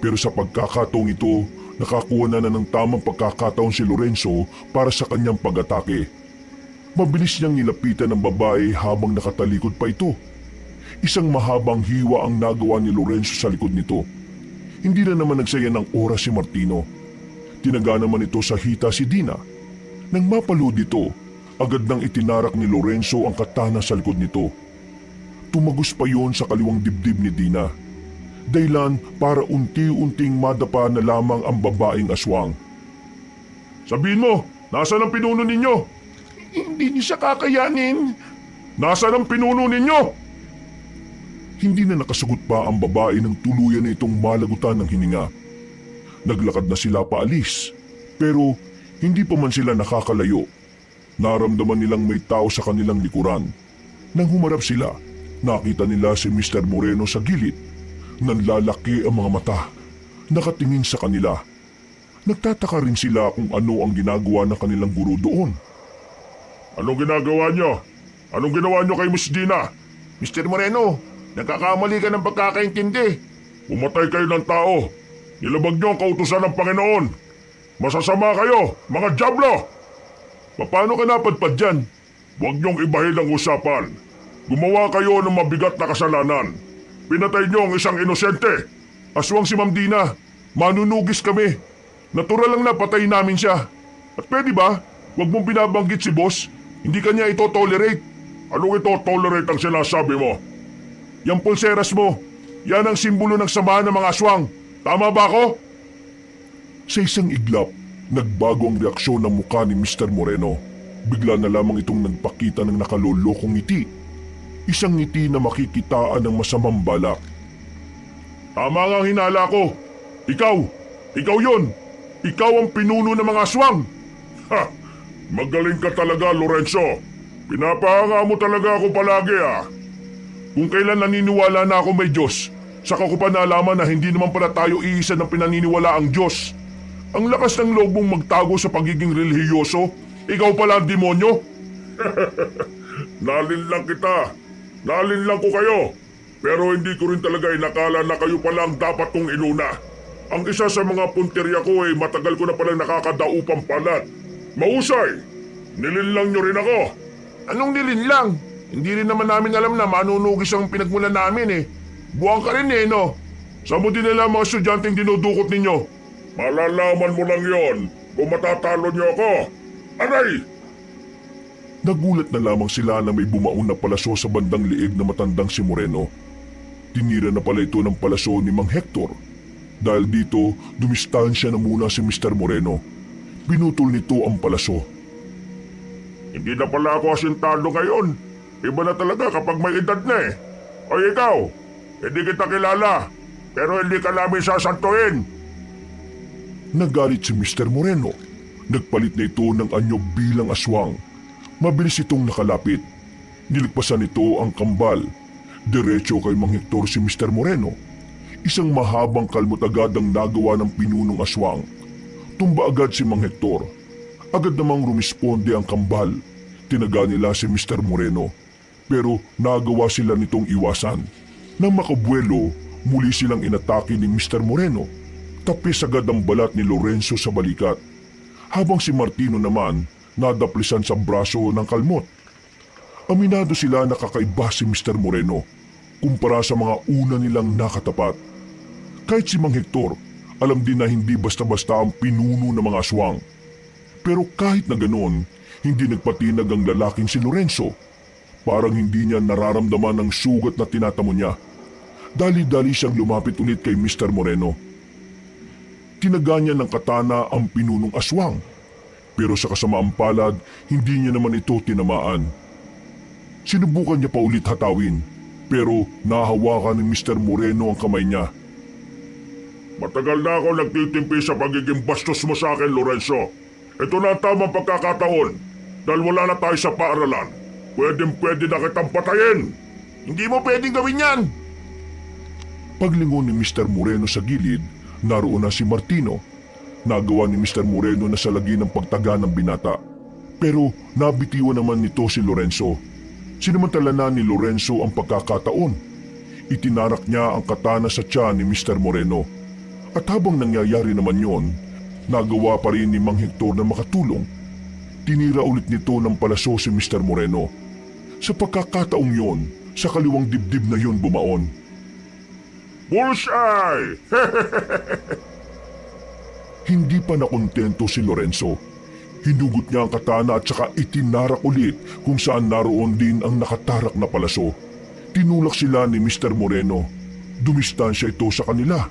Pero sa pagkakataong ito, nakakuha na ng tamang pagkakataon si Lorenzo para sa kanyang pag-atake. Mabilis niyang nilapitan ng babae habang nakatalikod pa ito. Isang mahabang hiwa ang nagawa ni Lorenzo sa likod nito. Hindi na naman nagsaya ng oras si Martino. Tinaga naman ito sa hita si Dina. Nang mapalood ito, agad nang itinarak ni Lorenzo ang katana sa likod nito. Tumagos pa yon sa kaliwang dibdib ni Dina. Dahilan para unti-unting madapa na lamang ang babaeng aswang. Sabihin mo, nasaan ang pinuno ninyo? Hindi niyo siya kakayanin. Nasaan ang pinuno ninyo? Hindi na nakasagot pa ang babae ng tuluyan na itong malagutan ng hininga. Naglakad na sila paalis, pero hindi pa man sila nakakalayo. Naramdaman nilang may tao sa kanilang likuran. Nang humarap sila, nakita nila si Mr. Moreno sa gilid. Nanlalaki ang mga mata, nakatingin sa kanila. Nagtataka rin sila kung ano ang ginagawa ng kanilang guro doon. Anong ginagawa niyo? Anong ginawa niyo kay Miss Dina? Mr. Moreno, nagkakamali ka ng pagkakaintindi. Umatay kayo ng tao. Nilabag niyo ang kautusan ng Panginoon. Masasama kayo, mga diablo! Paano ka napadpad dyan? Huwag niyong ibahin ang usapan. Gumawa kayo ng mabigat na kasalanan. Pinatay niyo ang isang inosente. Aswang si Ma'am Dina. Manunugis kami. Natural lang na patayin namin siya. At pwede ba? Huwag mong binabanggit si boss. Hindi kanya ito tolerate. Anong ito tolerate ang sinasabi mo? Yang pulseras mo. Yan ang simbolo ng samahan ng mga aswang. Tama ba ako? Sa isang iglap, nagbago ang reaksyon ng mukha ni Mr. Moreno. Bigla na lamang itong nagpakita ng nakalolokong ngiti. Isang ngiti na makikitaan ng masamang balak. Tama nga ang hinala ko. Ikaw yon. Ikaw ang pinuno ng mga aswang. Ha! Magaling ka talaga, Lorenzo. Pinapahanga mo talaga ako palagi Kung kailan naniniwala na ako may Diyos, saka ko pa naalaman na hindi naman pala tayo iisa ng pinaniniwala ang Diyos. Ang lakas ng loob mong magtago sa pagiging relihiyoso. Ikaw pala ang demonyo. Nalinlang kita. Nalinlang ko kayo. Pero hindi ko rin talaga inakala na kayo pala ang dapat kong inuna. Ang isa sa mga punteriya ko matagal ko na palang nakakadaupang palat. Mahusay! Nilinlang nyo rin ako. Anong nilinlang? Hindi rin naman namin alam na manunugis ang pinagmulan namin Buwang ka rin no? Saan mo din nila mga estudyanteng dinudukot ninyo? Malalaman mo lang yon kung matatalo nyo ako. Aray! Nagulat na lamang sila na may bumaon na palaso sa bandang liig na matandang si Moreno. Tinira na pala ito ng palaso ni Mang Hector. Dahil dito, dumistansya na muna si Mr. Moreno. Pinutol nito ang palaso. Hindi na pala ako asintado ngayon. Iba na talaga kapag may edad na O ikaw, hindi kita kilala, pero hindi ka namin sasantuin. Nagalit si Mr. Moreno. Nagpalit na ito ng anyo bilang aswang. Mabilis itong nakalapit. Niligpasan nito ang kambal. Diretso kay Mang Hector si Mr. Moreno. Isang mahabang kalmot agad ang nagawa ng pinunong aswang. Tumba agad si Mang Hector. Agad namang rumisponde ang kambal. Tinaga nila si Mr. Moreno. Pero nagawa sila nitong iwasan. Nang makabuelo, muli silang inatake ni Mr. Moreno. Tapis agad ang balat ni Lorenzo sa balikat, habang si Martino naman nadaplisan sa braso ng kalmot. Aminado sila na kakaiba si Mr. Moreno kumpara sa mga una nilang nakatapat. Kahit si Mang Hector, alam din na hindi basta-basta ang pinuno ng mga aswang. Pero kahit na ganoon, hindi nagpatinag ang lalaking si Lorenzo. Parang hindi niya nararamdaman ang sugat na tinatamo niya. Dali-dali siyang lumapit ulit kay Mr. Moreno. Tinaga niya ng katana ang pinunong aswang. Pero sa kasamaang palad, hindi niya naman ito tinamaan. Sinubukan niya pa ulit hatawin, pero nahawakan ni Mr. Moreno ang kamay niya. Matagal na ako nagtitimpi sa pagiging bastos mo sa akin, Lorenzo. Ito na ang tamang pagkakataon. Dahil wala na tayo sa paaralan. Pwede na kitang patayin. Hindi mo pwedeng gawin yan. Paglingon ni Mr. Moreno sa gilid, naroon na si Martino. Nagawa ni Mr. Moreno na salagi ng pagtaga ng binata. Pero nabitiwan naman nito si Lorenzo. Sinamantala na ni Lorenzo ang pagkakataon. Itinarak niya ang katana sa tiyan ni Mr. Moreno. At habang nangyayari naman yon, nagawa pa rin ni Mang Hector na makatulong. Tinira ulit nito ng palaso si Mr. Moreno. Sa pagkakataong yon, sa kaliwang dibdib na yon bumaon. Bullseye! Hindi pa nakontento si Lorenzo. Hinugot niya ang katana at saka itinarak ulit kung saan naroon din ang nakatarak na palaso. Tinulak sila ni Mr. Moreno. Dumistansya ito sa kanila.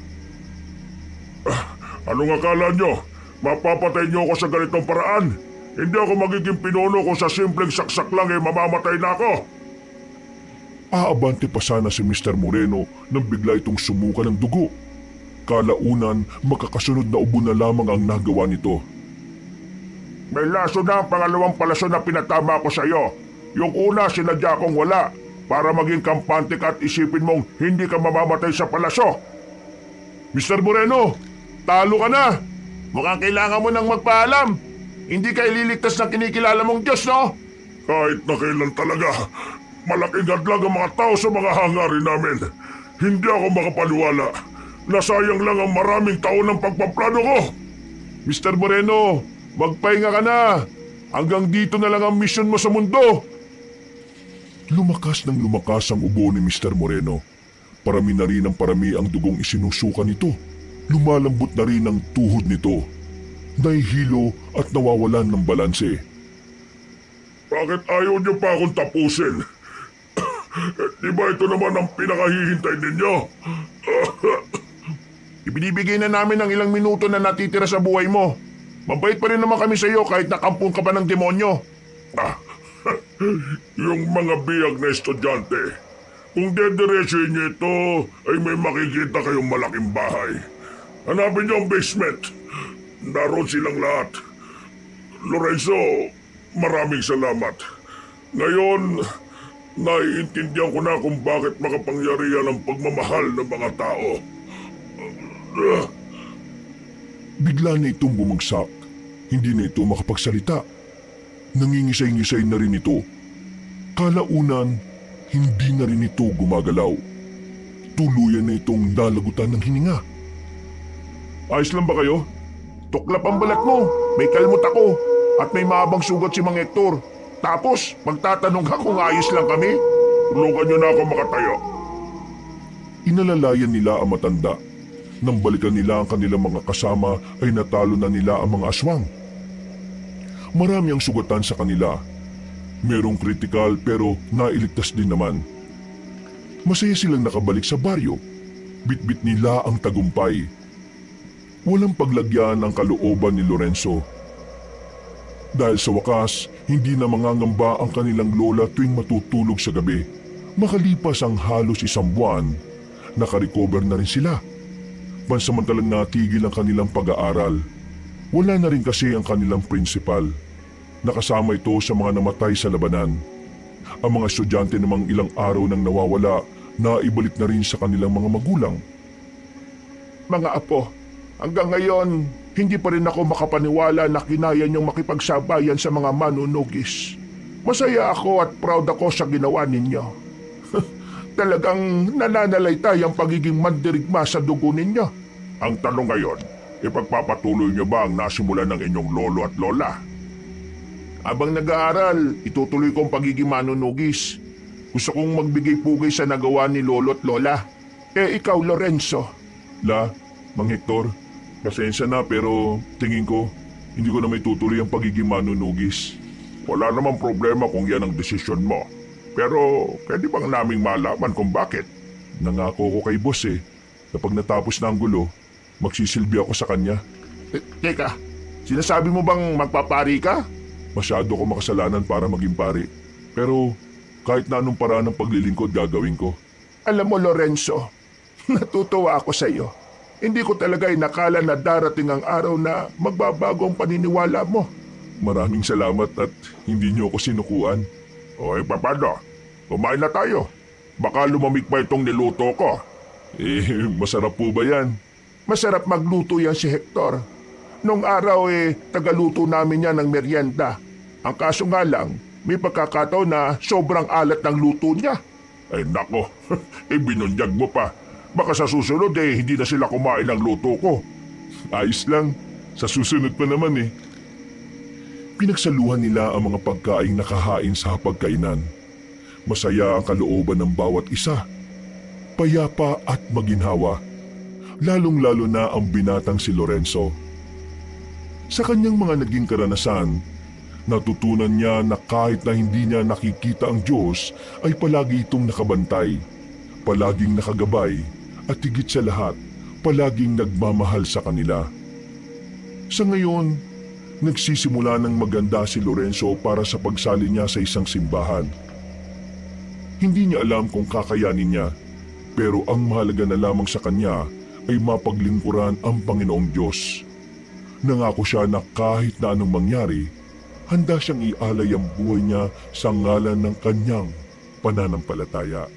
Anong akala nyo? Mapapatay nyo ako sa ganitong paraan? Hindi ako magiging pinuno kung sa simpleng saksak lang mamamatay na ako. Aabante pa sana si Mr. Moreno nang bigla itong sumuka ng dugo. Kalaunan, makakasunod na ubo na lamang ang nagawa nito. May laso na ang pangalawang palaso na pinatama ko sa iyo. Yung una sinadya kong wala para maging kampante ka at isipin mong hindi ka mamamatay sa palaso. Mr. Moreno, talo ka na. Mukhang kailangan mo nang magpaalam. Hindi ka ililigtas ng kinikilala mong Diyos, no? Kahit na kailan talaga, malaking hadlang ang mga tao sa mga hangarin namin. Hindi ako makapaniwala. Nasayang lang ang maraming taon ng pagpaplano ko. Mr. Moreno, magpahinga ka na. Hanggang dito na lang ang misyon mo sa mundo. Lumakas ng lumakas ang ubo ni Mr. Moreno. Parami na rin ang parami ang dugong isinusuka nito. Lumalambot na rin ang tuhod nito. Nahihilo at nawawalan ng balanse. Bakit ayaw niyo pa akong tapusin? Di ba ito naman ang pinakahihintay ninyo? Ibinibigay na namin ang ilang minuto na natitira sa buhay mo. Mabait pa rin naman kami sa iyo kahit nakampung ka pa ng demonyo. Yung mga biyag na estudyante, kung dediretsuhin niyo ito, ay may makikita kayong malaking bahay. Hanapin niyo ang basement. Naroon silang lahat. Lorenzo, maraming salamat. Ngayon, naiintindihan ko na kung bakit makapangyarihan ang pagmamahal ng mga tao. Bigla na itong bumagsak. Hindi na ito makapagsalita. Nangingisay-ngisay na rin ito. Kalaunan, hindi na rin ito gumagalaw. Tuluyan na itong dalagutan ng hininga. Ayos lang ba kayo? Tuklap ang balat mo, may kalmot ako, at may mahabang sugat si Mang Hector. Tapos, magtatanong ka kung ayos lang kami? Tulungan niyo na ako makatayo. Inalalayan nila ang matanda. Nang balikan nila ang kanilang mga kasama ay natalo na nila ang mga aswang. Marami ang sugatan sa kanila. Merong kritikal pero nailigtas din naman. Masaya silang nakabalik sa baryo. Bitbit nila ang tagumpay. Walang paglagyan ang kalooban ni Lorenzo. Dahil sa wakas, hindi na mangangamba ang kanilang lola tuwing matutulog sa gabi. Makalipas ang halos isang buwan, nakarecover na rin sila. Pansamantalang natigil ang kanilang pag-aaral. Wala na rin kasi ang kanilang principal. Nakasama ito sa mga namatay sa labanan. Ang mga estudyante namang ilang araw nang nawawala, naibalik na rin sa kanilang mga magulang. Mga apo, hanggang ngayon, hindi pa rin ako makapaniwala na kinaya niyong makipagsabayan sa mga manunugis. Masaya ako at proud ako sa ginawa ninyo. Talagang nananalaytay ang pagiging mandirigma sa dugo ninyo. Ang tanong ngayon, ipagpapatuloy niyo ba ang nasimulan ng inyong lolo at lola? Abang nag-aaral, itutuloy ko ang pagiging manunugis. Gusto kong magbigay pugay sa nagawa ni lolo at lola. Ikaw, Lorenzo. Mang Hector, pasensya na pero tingin ko hindi ko na may tutuloy ang pagiging manunugis. Wala namang problema kung yan ang desisyon mo. Pero pwede bang naming malaman kung bakit? Nangako ko kay boss kapag natapos na ang gulo, magsisilbi ako sa kanya. Teka, sinasabi mo bang magpapari ka? Masyado ko makasalanan para maging pari. Pero kahit na anong paraan ng paglilingkod gagawin ko. Alam mo, Lorenzo, natutuwa ako sa iyo. Hindi ko talaga inakala na darating ang araw na magbabago ang paniniwala mo. Maraming salamat at hindi niyo ako sinukuan. O paano? Kumain na tayo. Baka lumamig pa itong niluto ko. Masarap po ba yan? Masarap magluto yan si Hector. Nung araw tagaluto namin yan ng merienda. Ang kaso nga lang, may pagkakataon na sobrang alat ng luto niya. Ay nako, binunyag mo pa. Baka sa susunod hindi na sila kumain ng luto ko. Ayos lang, sa susunod pa naman Pinagsaluhan nila ang mga pagkaing nakahain sa hapagkainan. Masaya ang kalooban ng bawat isa. Payapa at maginhawa. Lalong-lalo na ang binatang si Lorenzo. Sa kanyang mga naging karanasan, natutunan niya na kahit na hindi niya nakikita ang Diyos ay palagi itong nakabantay, palaging nakagabay at higit sa lahat, palaging nagmamahal sa kanila. Sa ngayon, nagsisimula ng maganda si Lorenzo para sa pagsali niya sa isang simbahan. Hindi niya alam kung kakayanin niya, pero ang mahalaga na lamang sa kanya ay mapaglingkuran ang Panginoong Diyos. Nangako siya na kahit na anong mangyari, handa siyang ialay ang buhay niya sa ngalan ng kanyang pananampalataya.